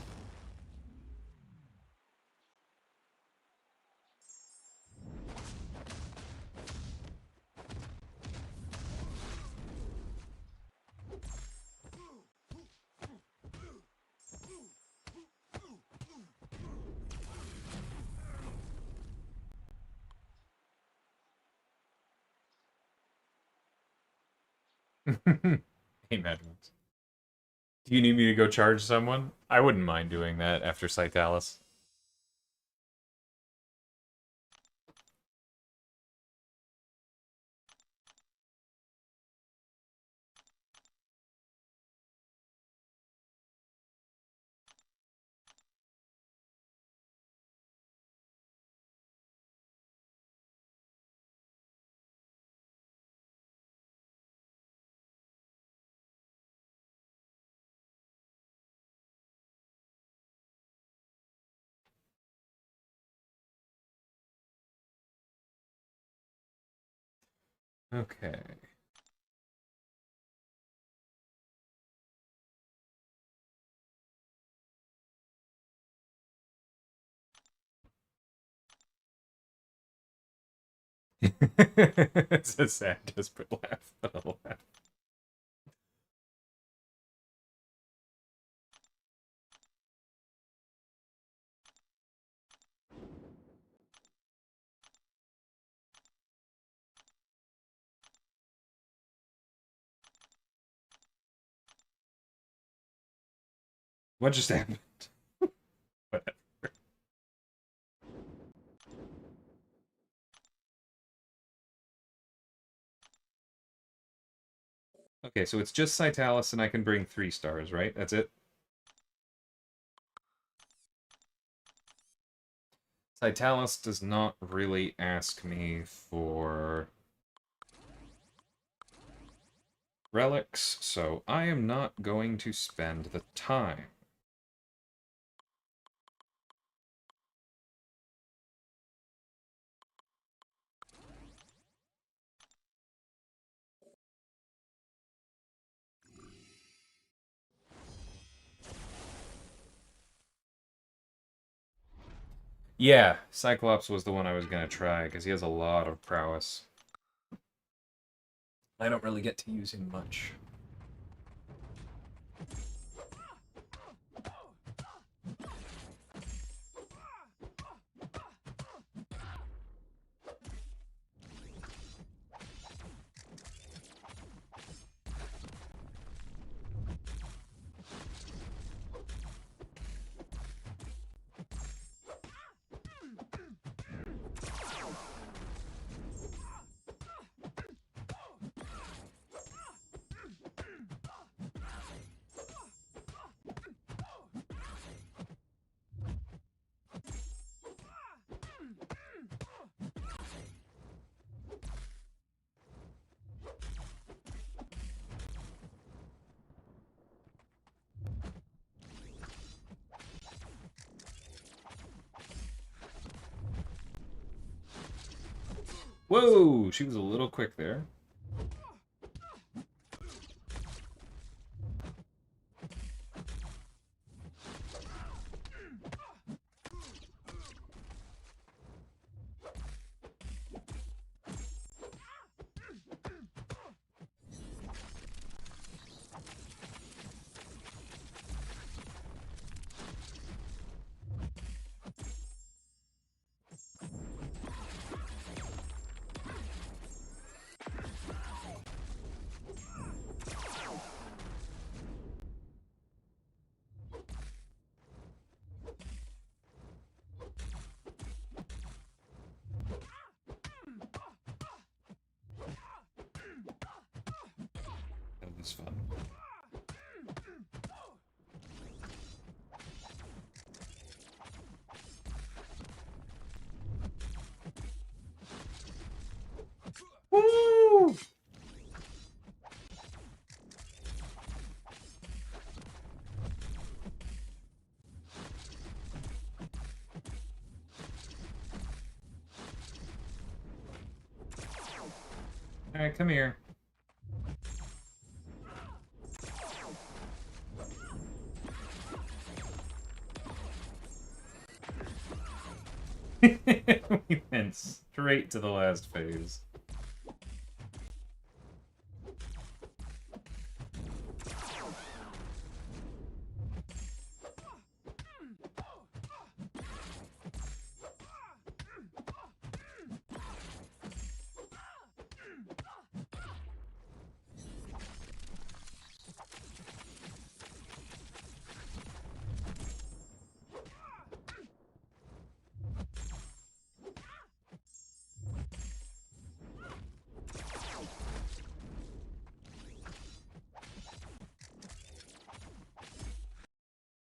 Hey, Madmans. Do you need me to go charge someone? I wouldn't mind doing that after Cytalis. Okay. It's a sad, desperate laugh, but I'll laugh. What just happened? Whatever. Okay, so it's just Citalis and I can bring 3 stars, right? That's it? Citalis does not really ask me for relics, so I am not going to spend the time. Yeah, Cyclops was the one I was going to try, because he has a lot of prowess. I don't really get to use him much. Whoa! She was a little quick there. That was fun. Woo! Alright, come here. We went straight to the last phase.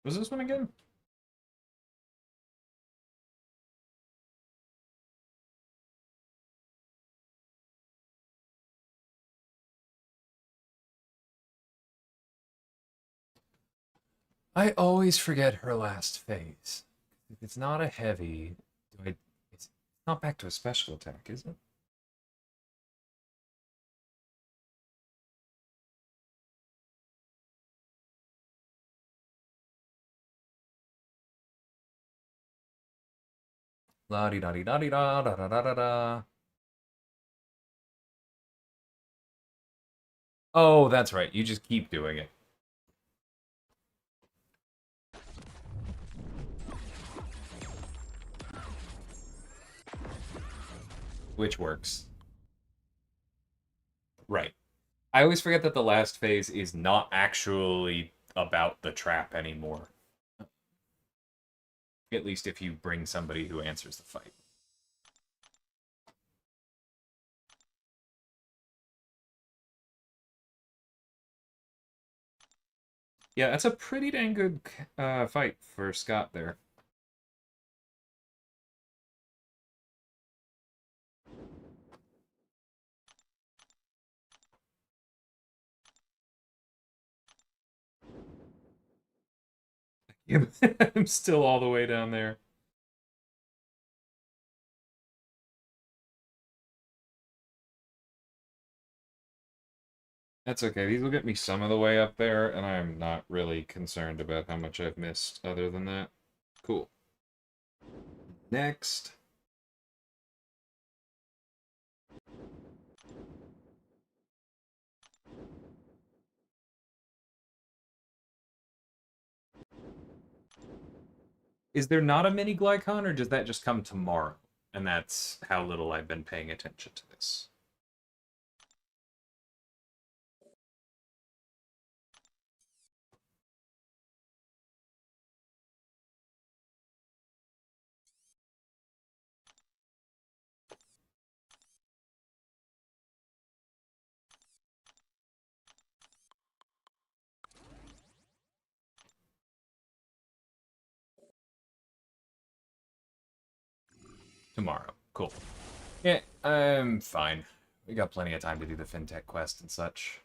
Was this one again? I always forget her last phase. If it's not a heavy, it's not back to a special attack, is it? La di da di da di da da da da da da. Oh, that's right. You just keep doing it. Which works. Right. I always forget that the last phase is not actually about the trap anymore. At least if you bring somebody who answers the fight. Yeah, that's a pretty dang good fight for Scott there. I'm still all the way down there. That's okay. These will get me some of the way up there, and I'm not really concerned about how much I've missed other than that. Cool. Next. Is there not a mini Glycon, or does that just come tomorrow? And that's how little I've been paying attention to this. Tomorrow. Cool. Yeah, I'm fine. We got plenty of time to do the fintech quest and such.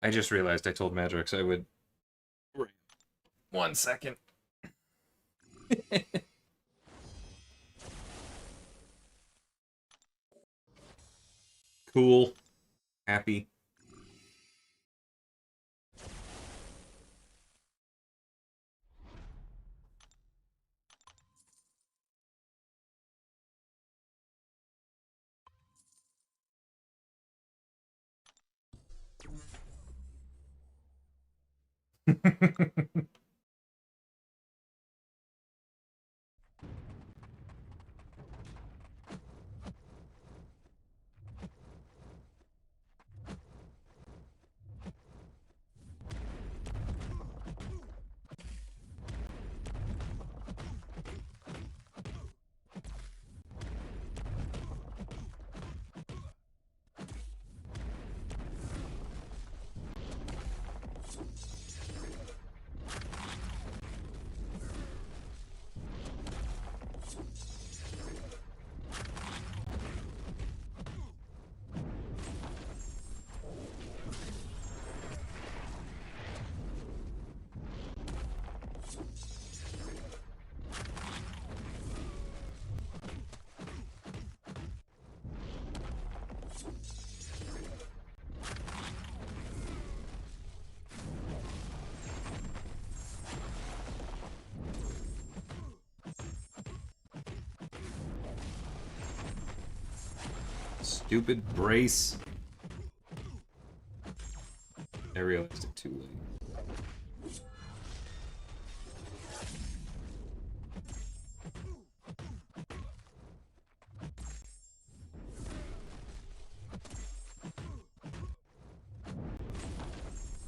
I just realized I told Madrix I would... 1 second. Cool. Happy. Stupid brace. I realized it too late.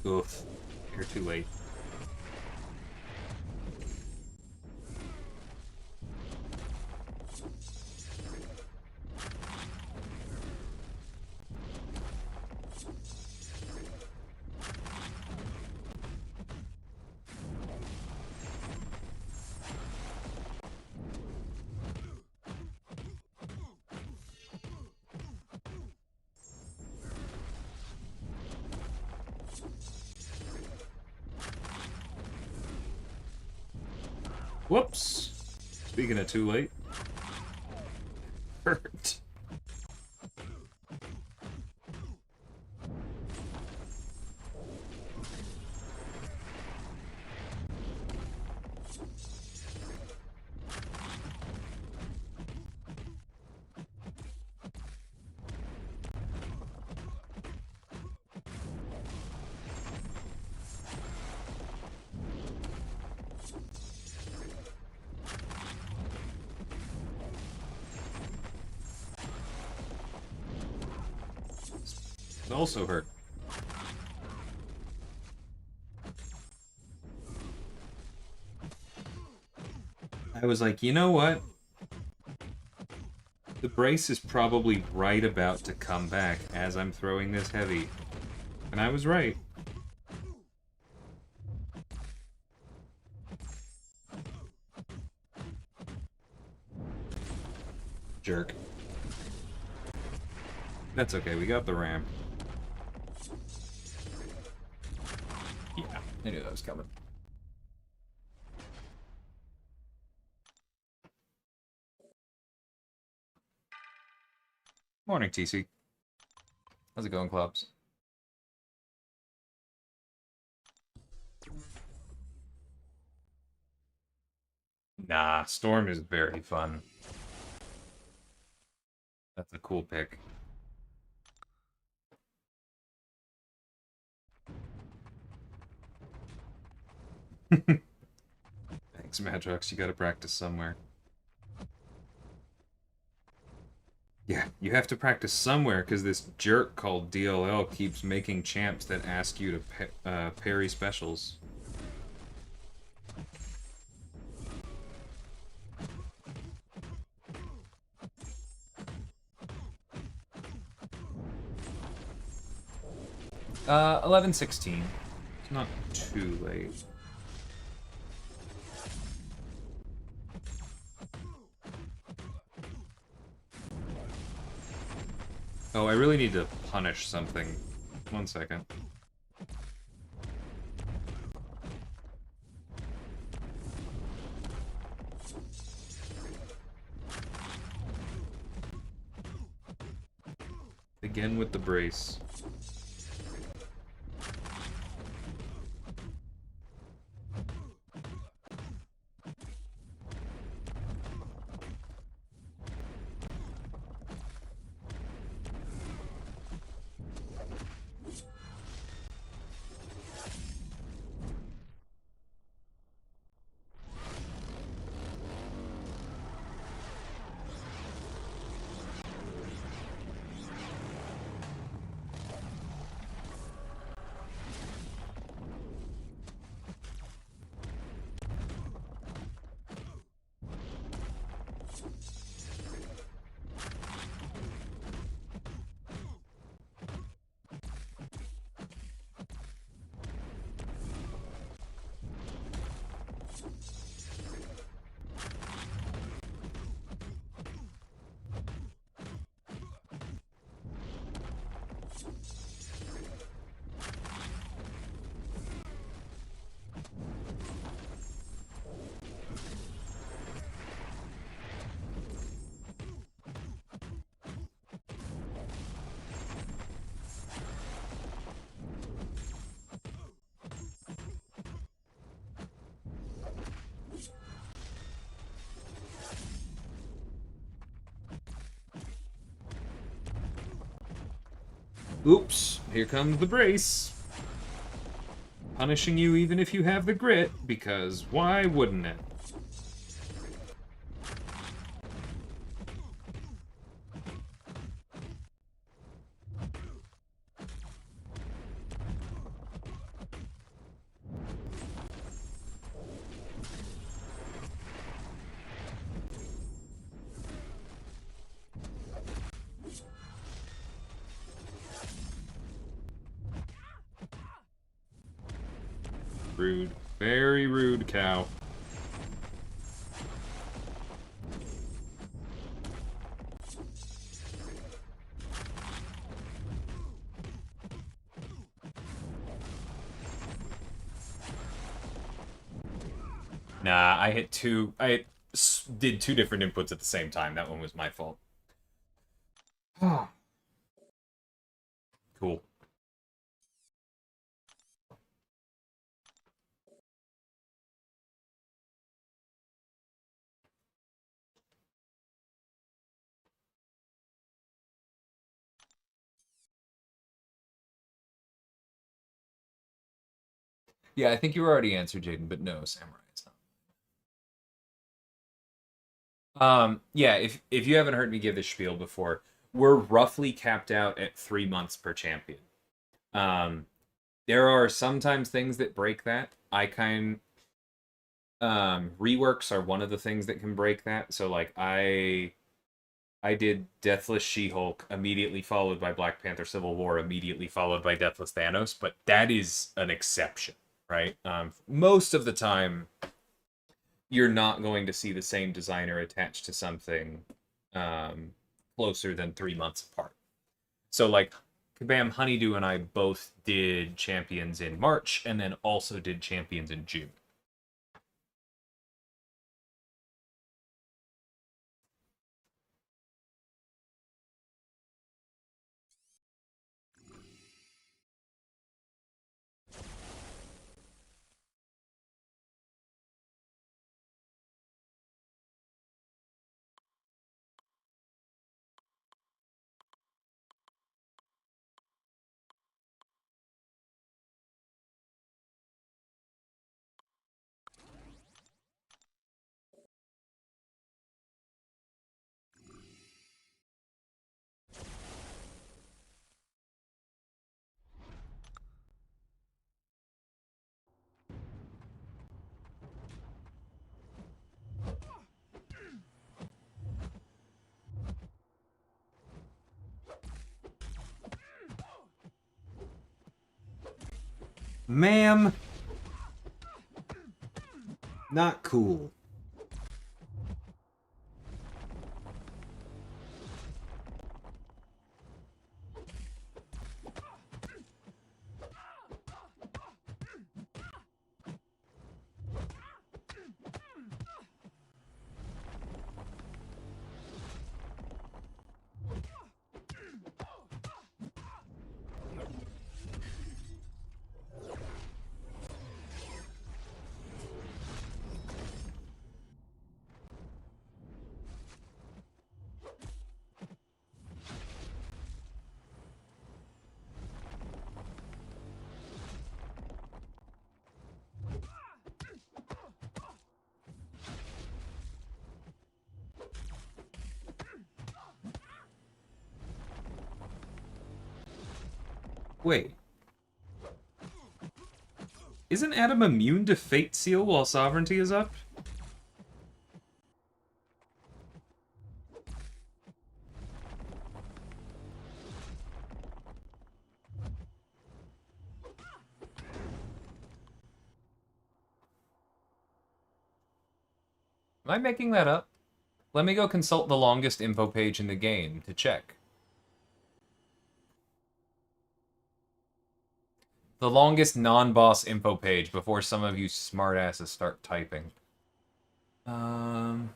Oof. You're too late. Whoops. Speaking of too late. Hurt. It also hurt. I was like, you know what? The brace is probably right about to come back as I'm throwing this heavy. And I was right. Jerk. That's okay, we got the ramp. Yeah, I knew that was coming. Morning, TC. How's it going, clubs? Nah, Storm is very fun. That's a cool pick. Thanks, Madrox. You gotta practice somewhere. Yeah, you have to practice somewhere because this jerk called DLL keeps making champs that ask you to parry specials. Uh, 11:16. It's not too late. Oh, I really need to punish something. 1 second. Again with the brace. Oops, here comes the brace. Punishing you even if you have the grit, because why wouldn't it? rude. Very rude, cow. Nah, I hit two. Did two different inputs at the same time. That one was my fault. Cool. Yeah, I think you already answered, Jaden, but no, Samurai is not. Yeah, if you haven't heard me give this spiel before, we're roughly capped out at 3 months per champion. There are sometimes things that break that. Reworks are one of the things that can break that. So like I did Deathless She-Hulk, immediately followed by Black Panther Civil War, immediately followed by Deathless Thanos, but that is an exception, right? Most of the time, you're not going to see the same designer attached to something closer than 3 months apart. So, like, Kabam, Honeydew, and I both did Champions in March, and then also did Champions in June. Ma'am. Not cool. Wait. Isn't Adam immune to Fate Seal while Sovereignty is up? Am I making that up? Let me go consult the longest info page in the game to check. The longest non-boss info page before some of you smartasses start typing. From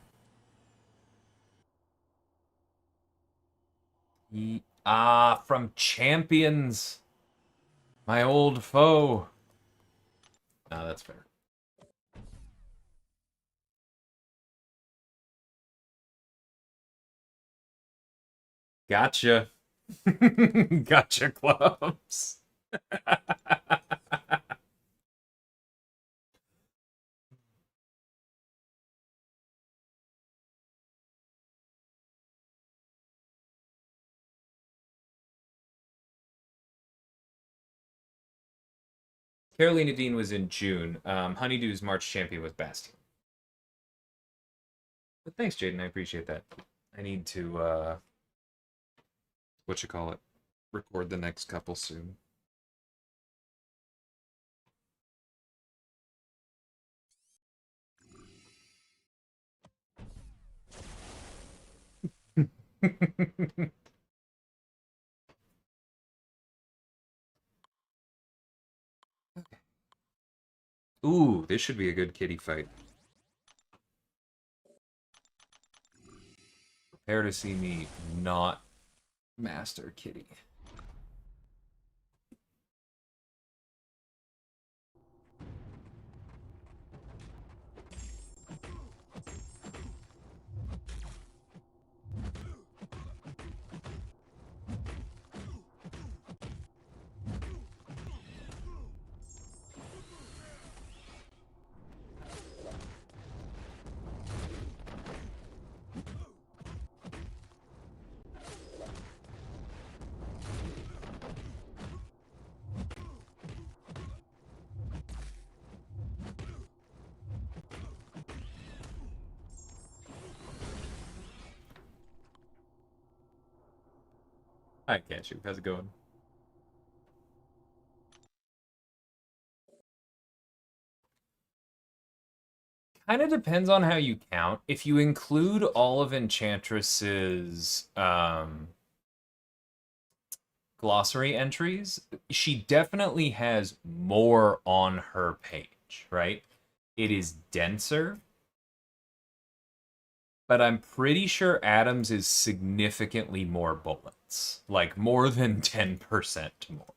Champions. My old foe. No, that's fair. Gotcha. Gotcha, clubs. Carolina Dean was in June. Honeydew's March champion was Bastion. But thanks, Jaden. I appreciate that. I need to, record the next couple soon. Ooh, this should be a good kitty fight. Prepare to see me not master kitty. I can't shoot. How's it going? Kind of depends on how you count. If you include all of Enchantress's glossary entries, she definitely has more on her page, right? It is denser, but I'm pretty sure Adams is significantly more bullets, like more than 10% more.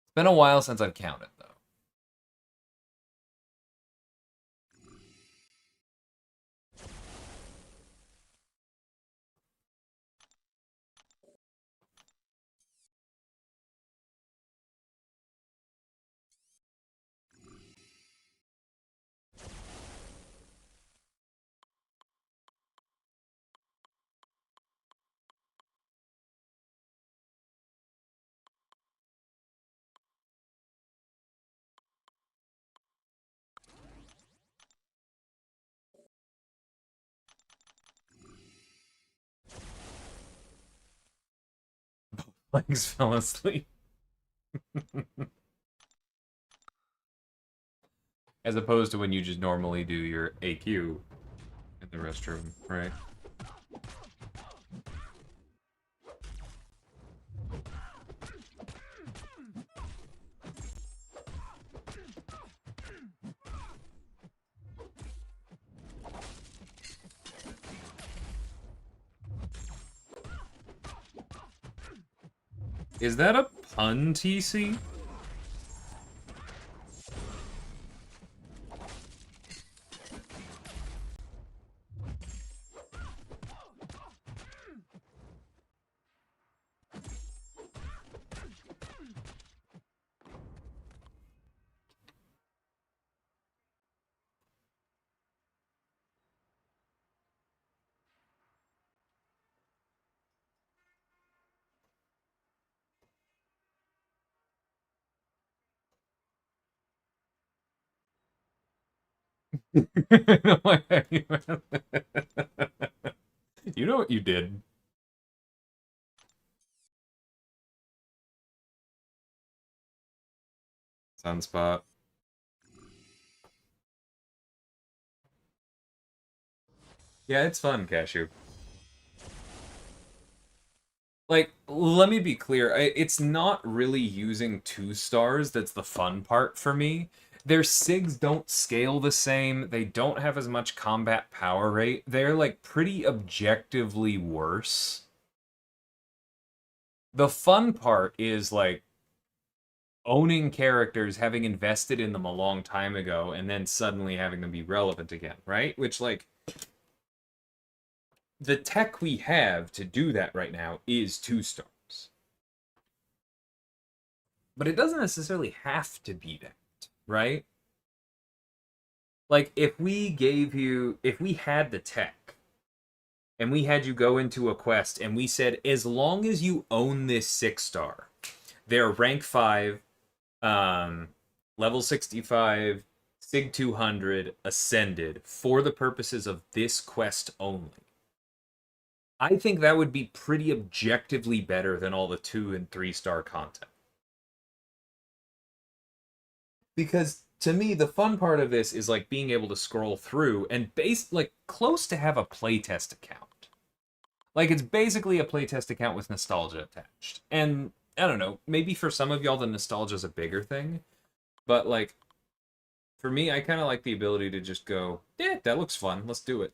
It's been a while since I've counted, though. Legs fell asleep. As opposed to when you just normally do your AQ in the restroom, right? Is that a pun, TC? You know what you did. Sunspot. Yeah, it's fun, Cashew. Like, let me be clear. It's not really using 2 stars that's the fun part for me. Their SIGs don't scale the same. They don't have as much combat power rate. They're, like, pretty objectively worse. The fun part is, like, owning characters, having invested in them a long time ago, and then suddenly having them be relevant again, right? Which, like, the tech we have to do that right now is 2 stars. But it doesn't necessarily have to be that, right? Like, if we had the tech, and we had you go into a quest, and we said, as long as you own this 6 star, they're rank 5, level 65, Sig 200, ascended, for the purposes of this quest only. I think that would be pretty objectively better than all the 2 and 3 star content. Because to me, the fun part of this is like being able to scroll through and base like close to have a playtest account. Like, it's basically a playtest account with nostalgia attached. And, I don't know, maybe for some of y'all the nostalgia's a bigger thing, but, like, for me, I kind of like the ability to just go, yeah, that looks fun, let's do it.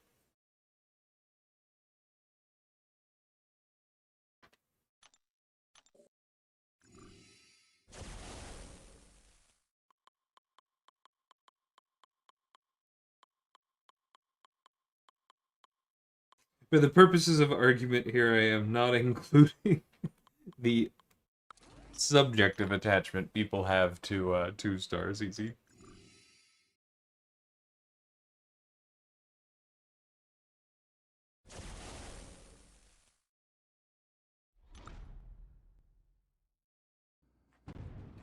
For the purposes of argument here, I am not including the subjective attachment people have to 2 stars, easy.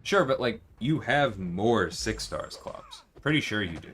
Sure, but like you have more 6 stars clubs. Pretty sure you do.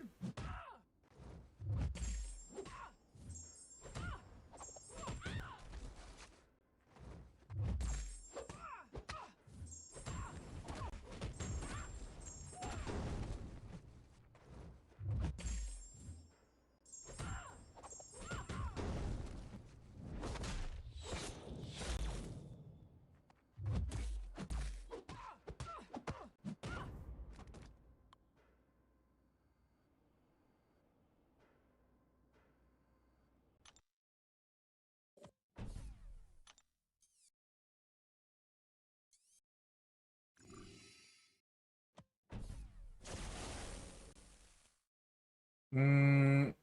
Mm,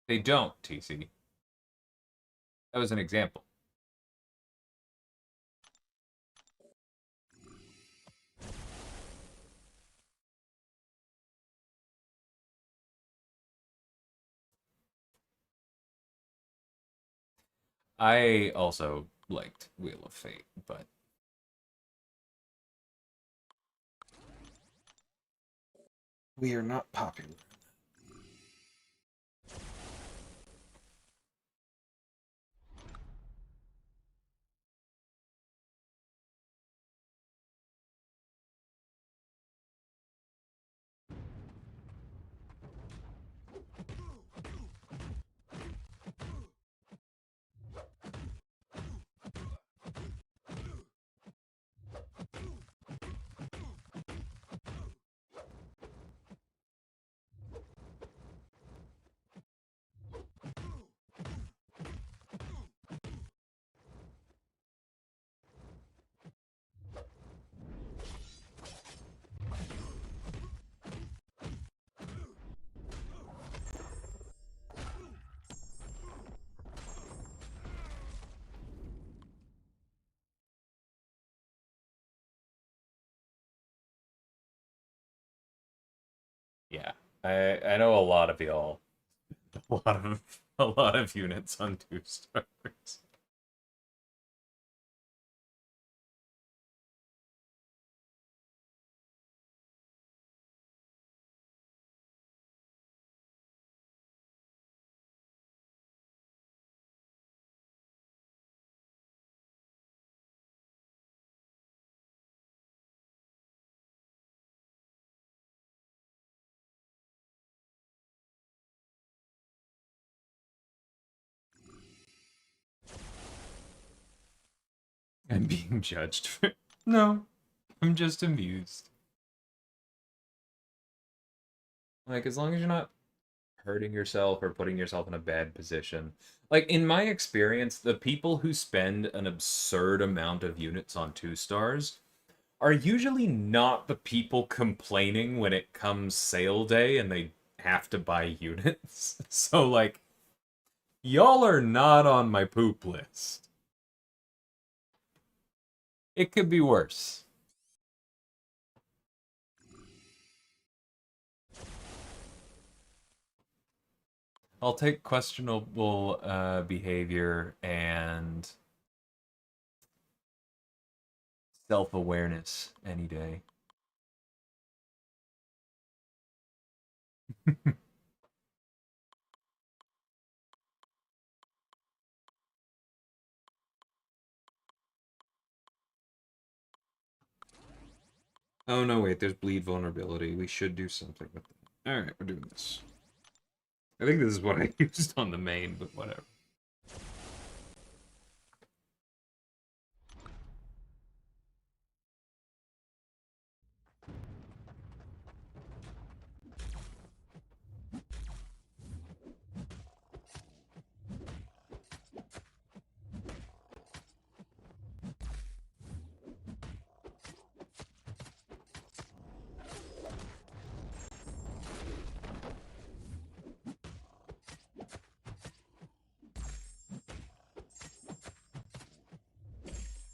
they don't, TC. That was an example. I also liked Wheel of Fate, but we are not popular. Yeah, I know a lot of y'all, a lot of units on 2 stars. I'm being judged for. No, I'm just amused. Like, as long as you're not hurting yourself or putting yourself in a bad position. Like, in my experience, the people who spend an absurd amount of units on 2 stars are usually not the people complaining when it comes sale day and they have to buy units. So, like, y'all are not on my poop list. It could be worse. I'll take questionable behavior and self-awareness any day. Oh no, wait, there's bleed vulnerability. We should do something with that. Alright, we're doing this. I think this is what I used on the main, but whatever.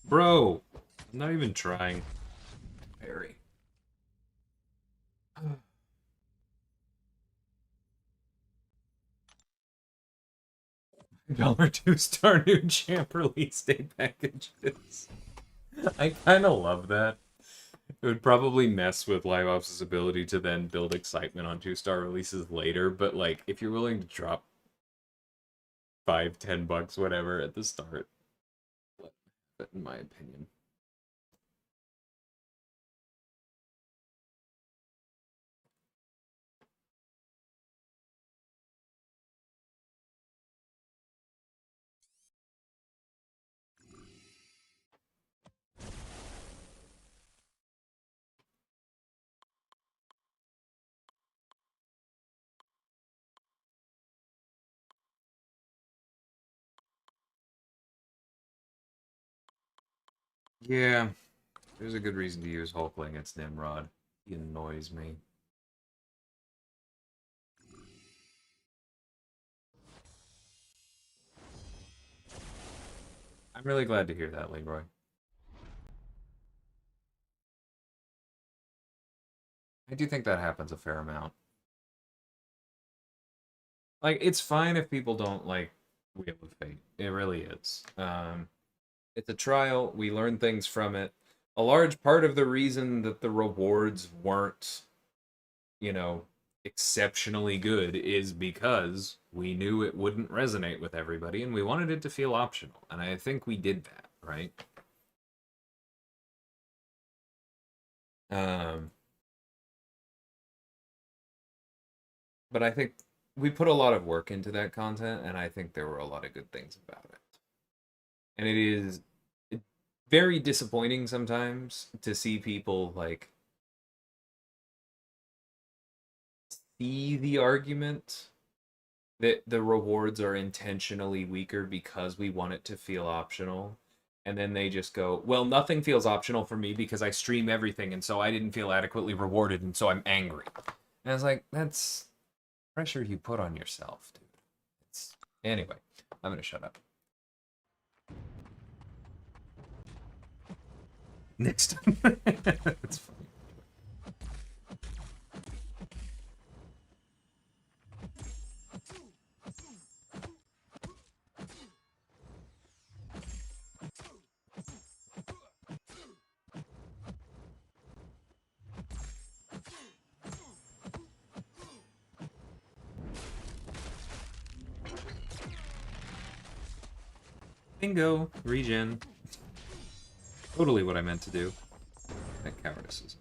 Bro, I'm not even trying. Very. $1 2-star new champ release day packages. I kind of love that. It would probably mess with Live Ops' ability to then build excitement on 2-star releases later, but like if you're willing to drop $5-10, whatever, at the start, in my opinion. Yeah, there's a good reason to use Hulkling against Nimrod. He annoys me. I'm really glad to hear that, Leroy. I do think that happens a fair amount. Like, it's fine if people don't like Wheel of Fate. It really is. It's a trial. We learn things from it. A large part of the reason that the rewards weren't, you know, exceptionally good is because we knew it wouldn't resonate with everybody and we wanted it to feel optional. And I think we did that, right? Um, but I think we put a lot of work into that content, and I think there were a lot of good things about it. And it is very disappointing sometimes to see people like see the argument that the rewards are intentionally weaker because we want it to feel optional. And then they just go, well, nothing feels optional for me because I stream everything, and so I didn't feel adequately rewarded, and so I'm angry. And I was like, that's pressure you put on yourself, dude. It's... Anyway, I'm gonna shut up. Next time. That's funny. Bingo. Regen. Totally what I meant to do. That cowardice is...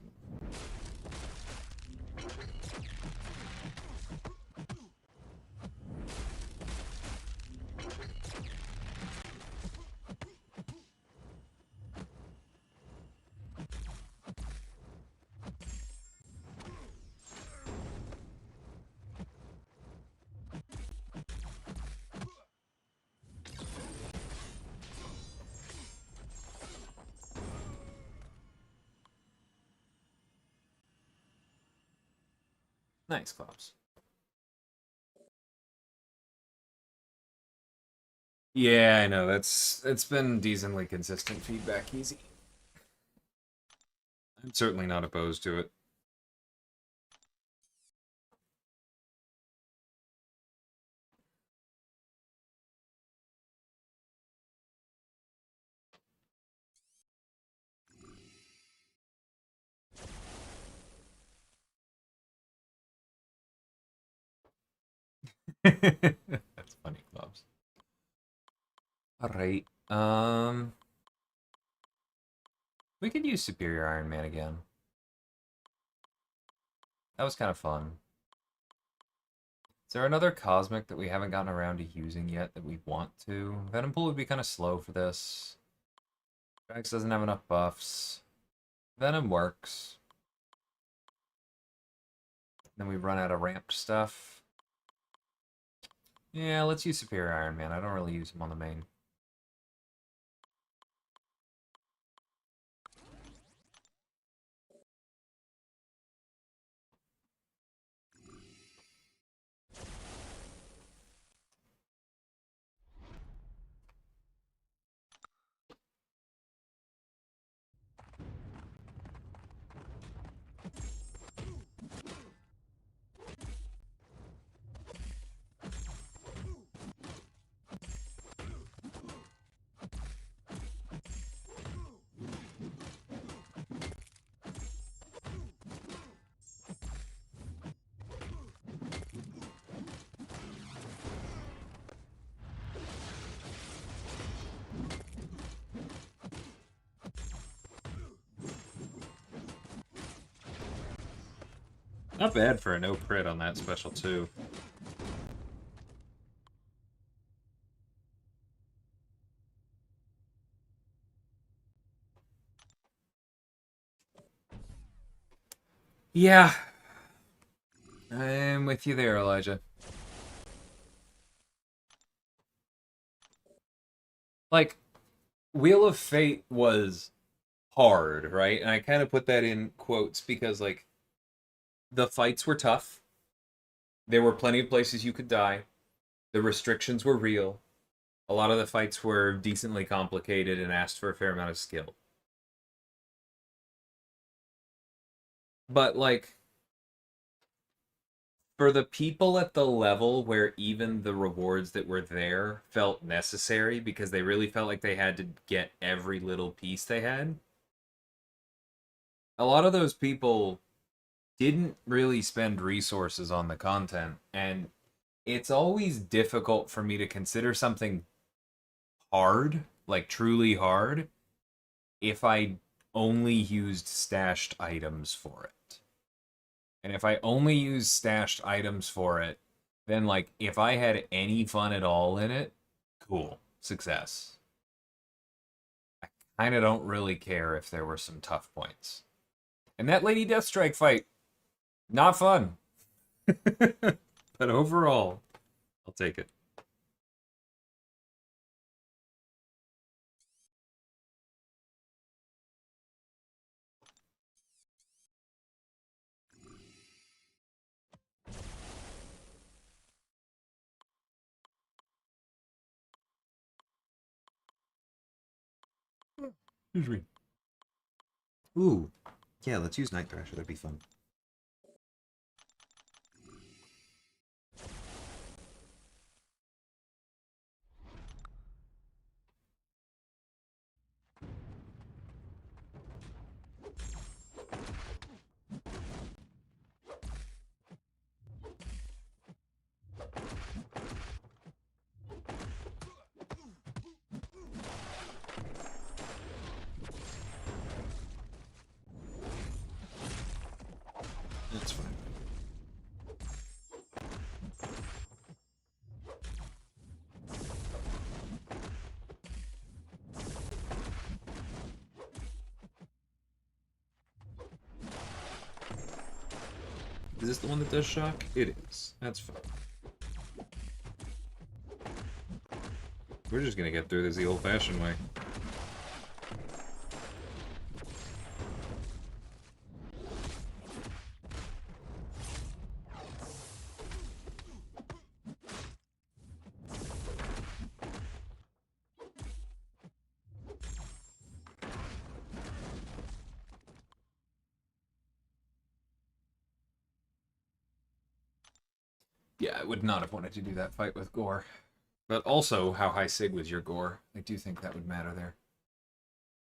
Nice, Klops. Yeah, I know. It's been decently consistent feedback. Easy. I'm certainly not opposed to it. That's funny, Klops. All right. We could use Superior Iron Man again. That was kind of fun. there another Cosmic that we haven't gotten around to using yet that we want to? Venom Pool would be kind of slow for this. Drax doesn't have enough buffs. Venom works. Then we run out of ramped stuff. Yeah, let's use Superior Iron Man. I don't really use him on the main. Not bad for a no crit on that special too. Yeah. I'm with you there, Elijah. Like, Wheel of Fate was hard, right? And I kind of put that in quotes because, like, the fights were tough. There were plenty of places you could die. The restrictions were real. A lot of the fights were decently complicated and asked for a fair amount of skill. But, like, for the people at the level where even the rewards that were there felt necessary because they really felt like they had to get every little piece they had, a lot of those people didn't really spend resources on the content. And it's always difficult for me to consider something hard, like truly hard, if I only used stashed items for it. And if I only use stashed items for it, then, like, if I had any fun at all in it, cool, success. I kind of don't really care if there were some tough points. And that Lady Deathstrike fight, not fun. But overall, I'll take it. Excuse me. Ooh. Yeah, let's use Night Thrasher. That'd be fun. That's fine. Is this the one that does shock? It is. That's fine. We're just gonna get through this the old-fashioned way. Yeah, I would not have wanted to do that fight with Gore. But also, how high Sig was your Gore. I do think that would matter there.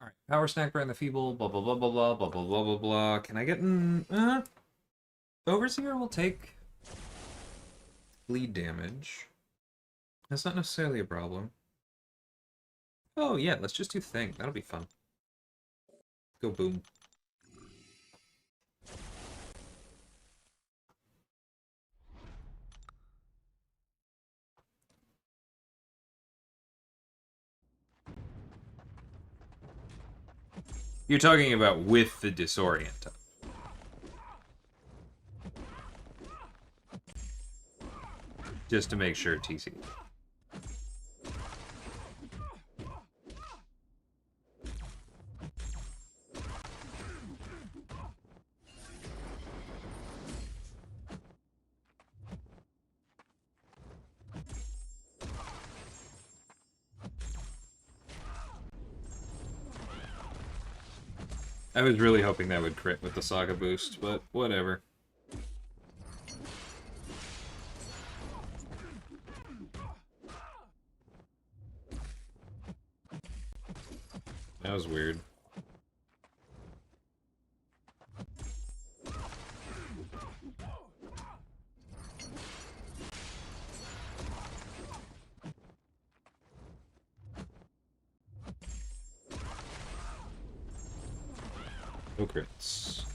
Alright, Power Snack, Brand the Feeble, blah blah blah blah blah blah blah blah blah blah. Can I get in... Overseer will take bleed damage. That's not necessarily a problem. Oh yeah, let's just do Thing. That'll be fun. Go boom. You're talking about with the disorient. Just to make sure, TC. I was really hoping that would crit with the Saga boost, but whatever. That was weird. No crits.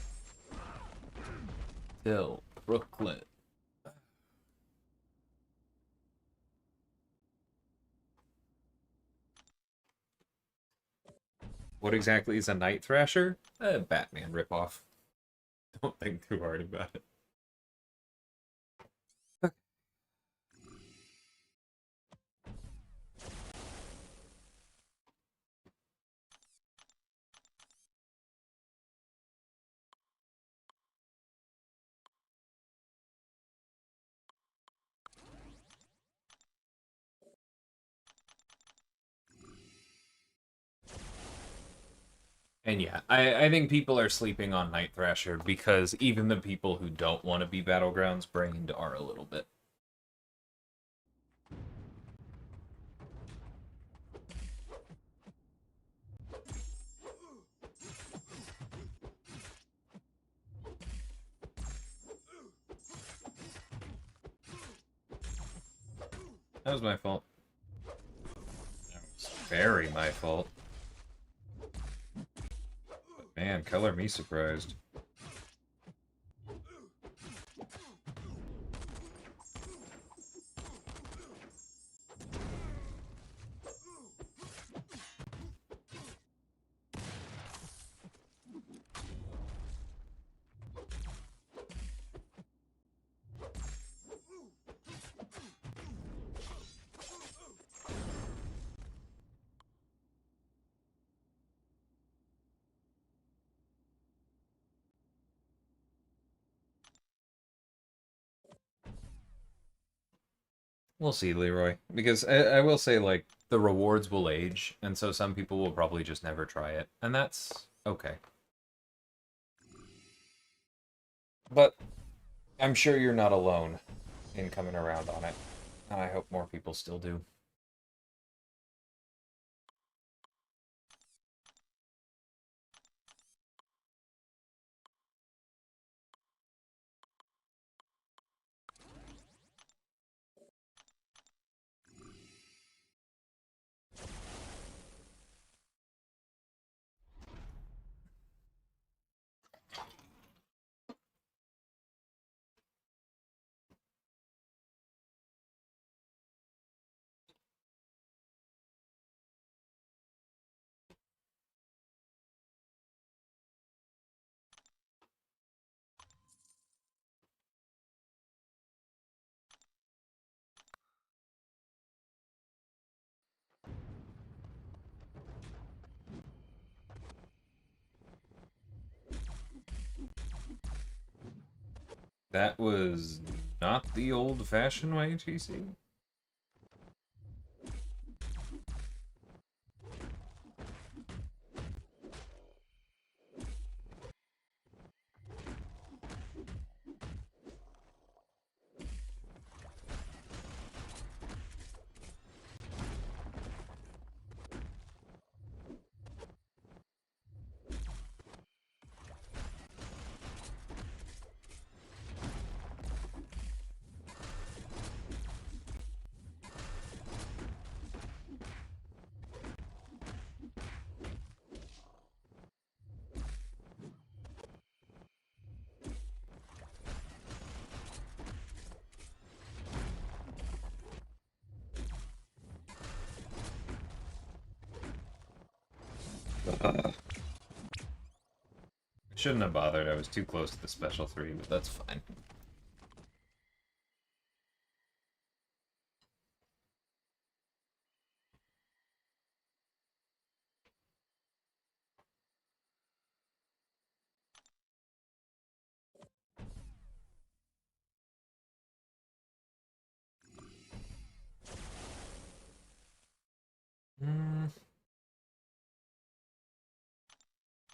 Till Brooklyn. What exactly is a Night Thrasher? A Batman ripoff. Don't think too hard about it. And yeah, I think people are sleeping on Night Thrasher because even the people who don't want to be Battlegrounds brained are a little bit. That was my fault. That was very my fault. Man, color me surprised. We'll see, Leroy. Because I will say, like, the rewards will age, and so some people will probably just never try it. And that's okay. But I'm sure you're not alone in coming around on it. And I hope more people still do. That was not the old-fashioned way, TC. shouldn't have bothered. I was too close to the special 3, but that's fine.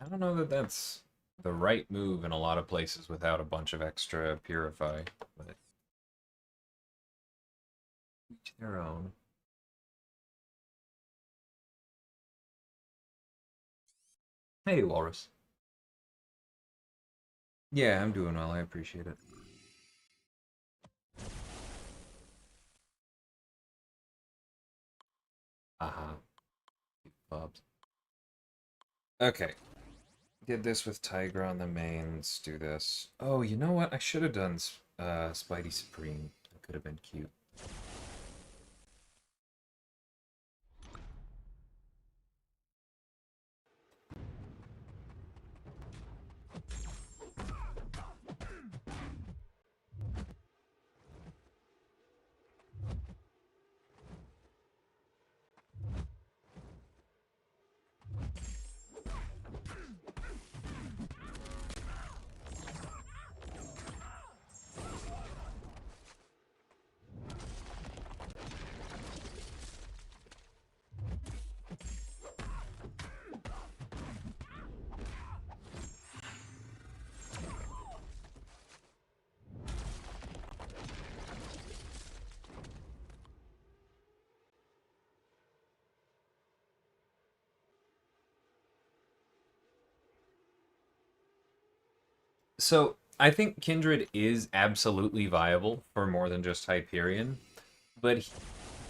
I don't know that that's the right move in a lot of places without a bunch of extra purify, but each their own. Hey, Walrus. Yeah, I'm doing well. I appreciate it. Uh-huh. Bubs. Okay. Did this with Tiger on the mains. Do this. Oh, you know what? I should have done Spidey Supreme. That could have been cute. So I think Kindred is absolutely viable for more than just Hyperion, but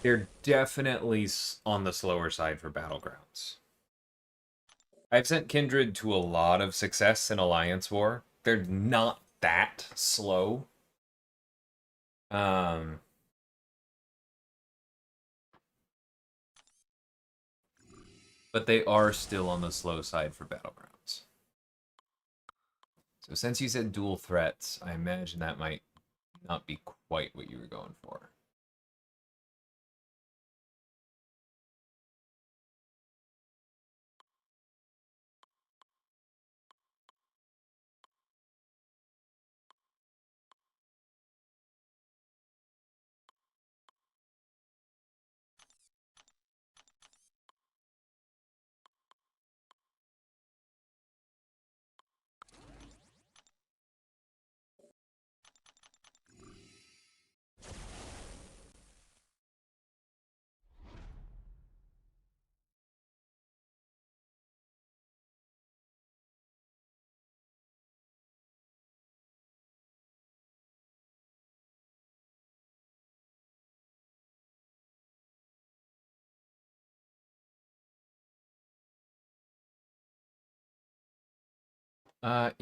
they're definitely on the slower side for Battlegrounds. I've sent Kindred to a lot of success in Alliance War. They're not that slow. Um, but they are still on the slow side for Battlegrounds. So since you said dual threats, I imagine that might not be quite what you were going for.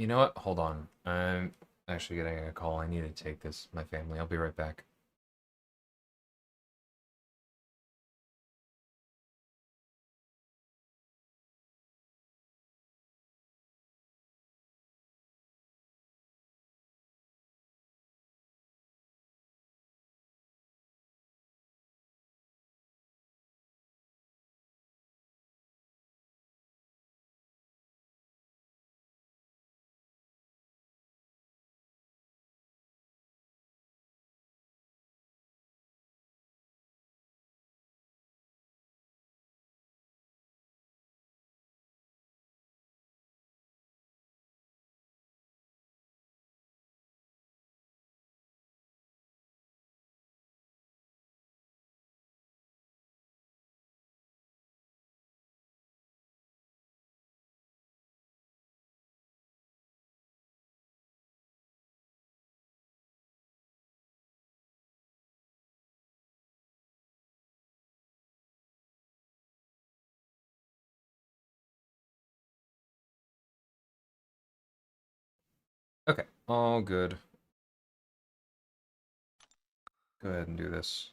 You know what? Hold on. I'm actually getting a call. I need to take this. My family. I'll be right back. Okay, all good. Go ahead and do this.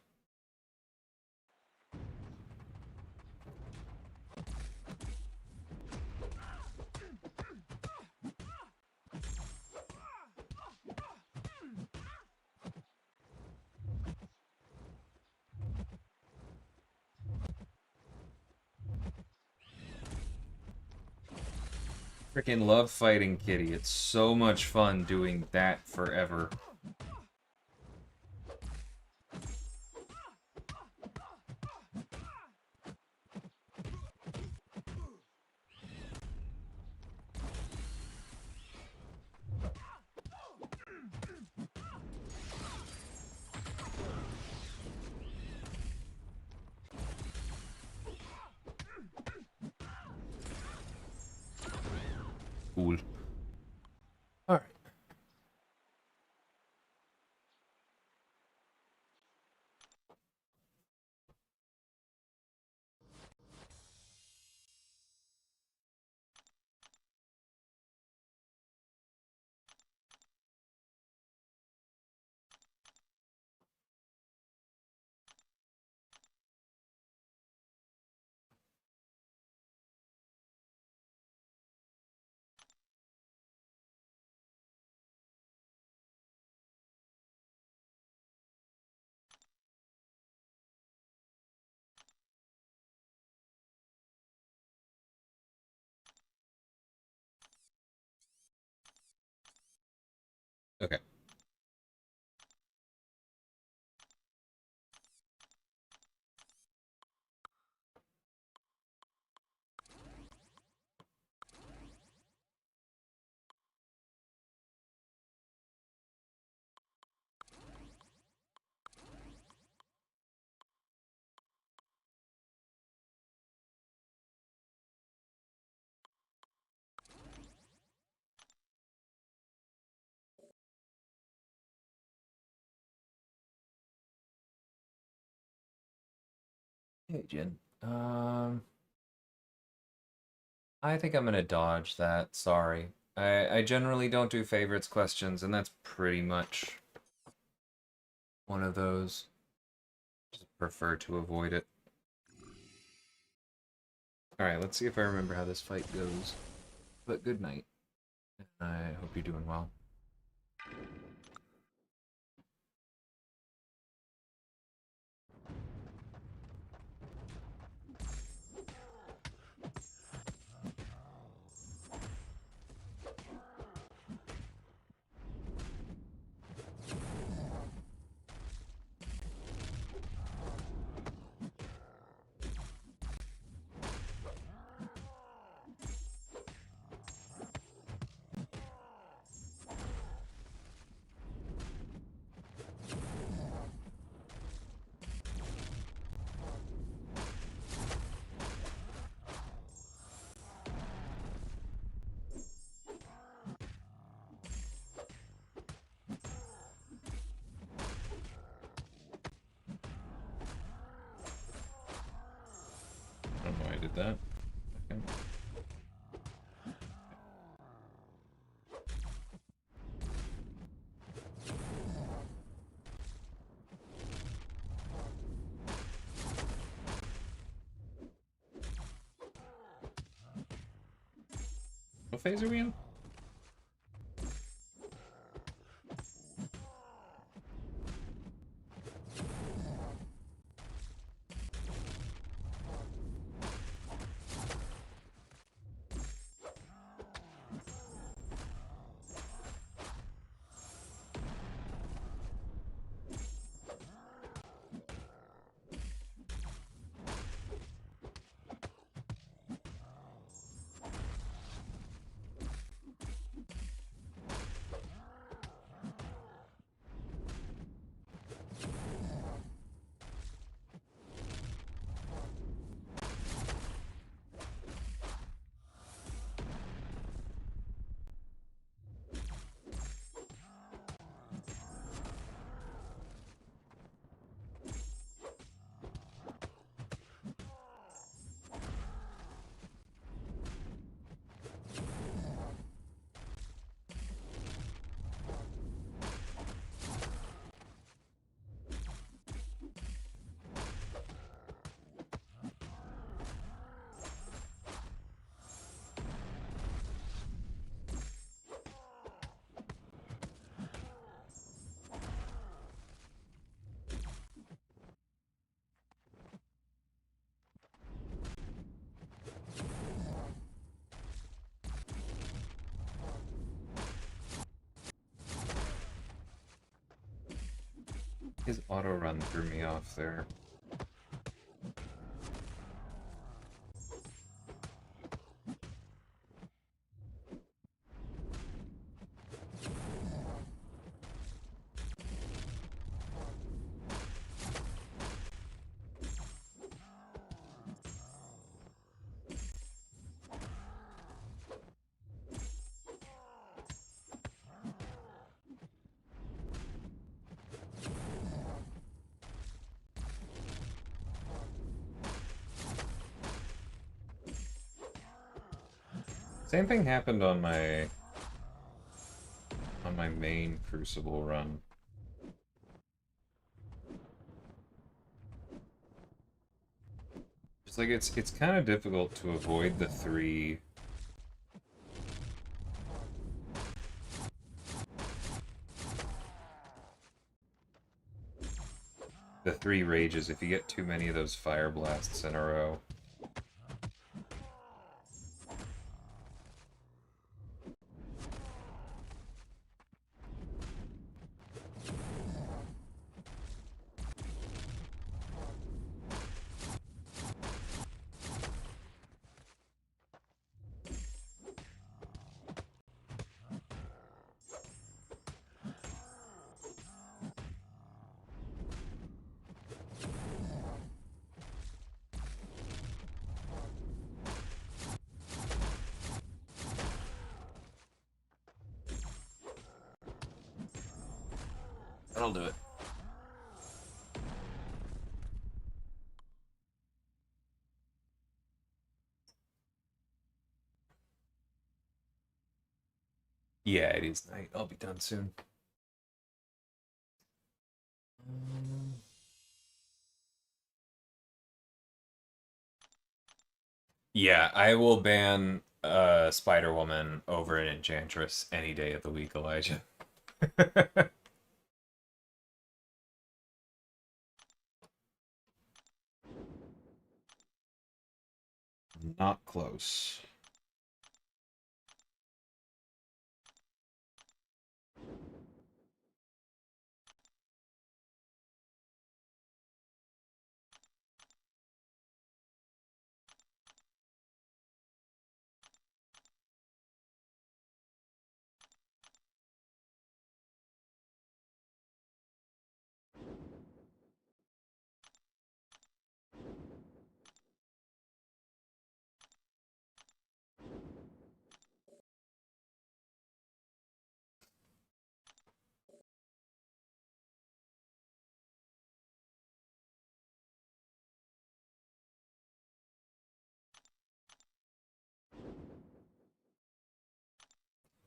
Freaking love fighting Kitty. It's so much fun doing that forever. Cool. Alright. Okay. Hey, Jin. I think I'm gonna dodge that. Sorry. I generally don't do favorites questions, and that's pretty much one of those. Just prefer to avoid it. Alright, let's see if I remember how this fight goes. But good night. I hope you're doing well. I don't know why I did that. Okay. What phase are we in? His auto run threw me off there. Same thing happened on my main Crucible run. Just like it's kind of difficult to avoid the three rages if you get too many of those fire blasts in a row. That'll do it. Yeah, it is night. I'll be done soon. Yeah, I will ban Spider-Woman over an Enchantress any day of the week, Elijah. Not close.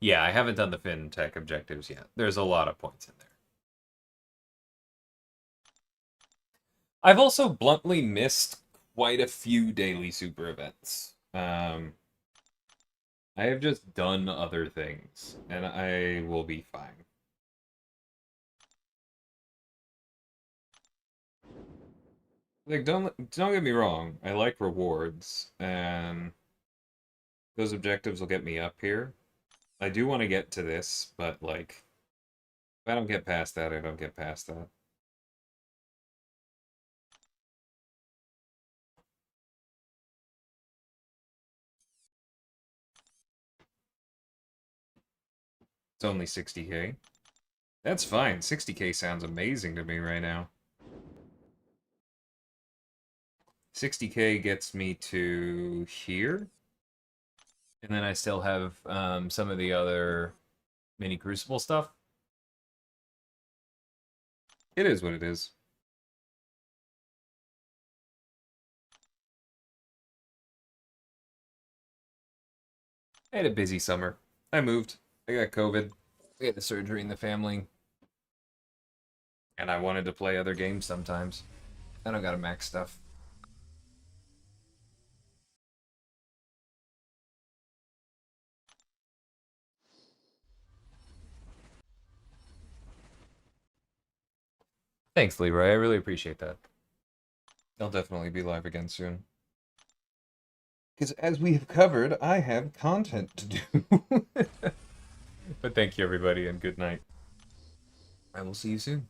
Yeah, I haven't done the FinTech objectives yet. There's a lot of points in there. I've also bluntly missed quite a few daily super events. I have just done other things, and I will be fine. Like, don't get me wrong. I like rewards, and those objectives will get me up here. I do want to get to this, but like, if I don't get past that, I don't get past that. It's only 60k. That's fine. 60k sounds amazing to me right now. 60k gets me to here. And then I still have some of the other mini Crucible stuff. It is what it is. I had a busy summer. I moved. I got COVID. We had the surgery in the family. And I wanted to play other games sometimes. I don't got a max stuff. Thanks, Leroy. I really appreciate that. I'll definitely be live again soon. Because as we have covered, I have content to do. But thank you, everybody, and good night. I will see you soon.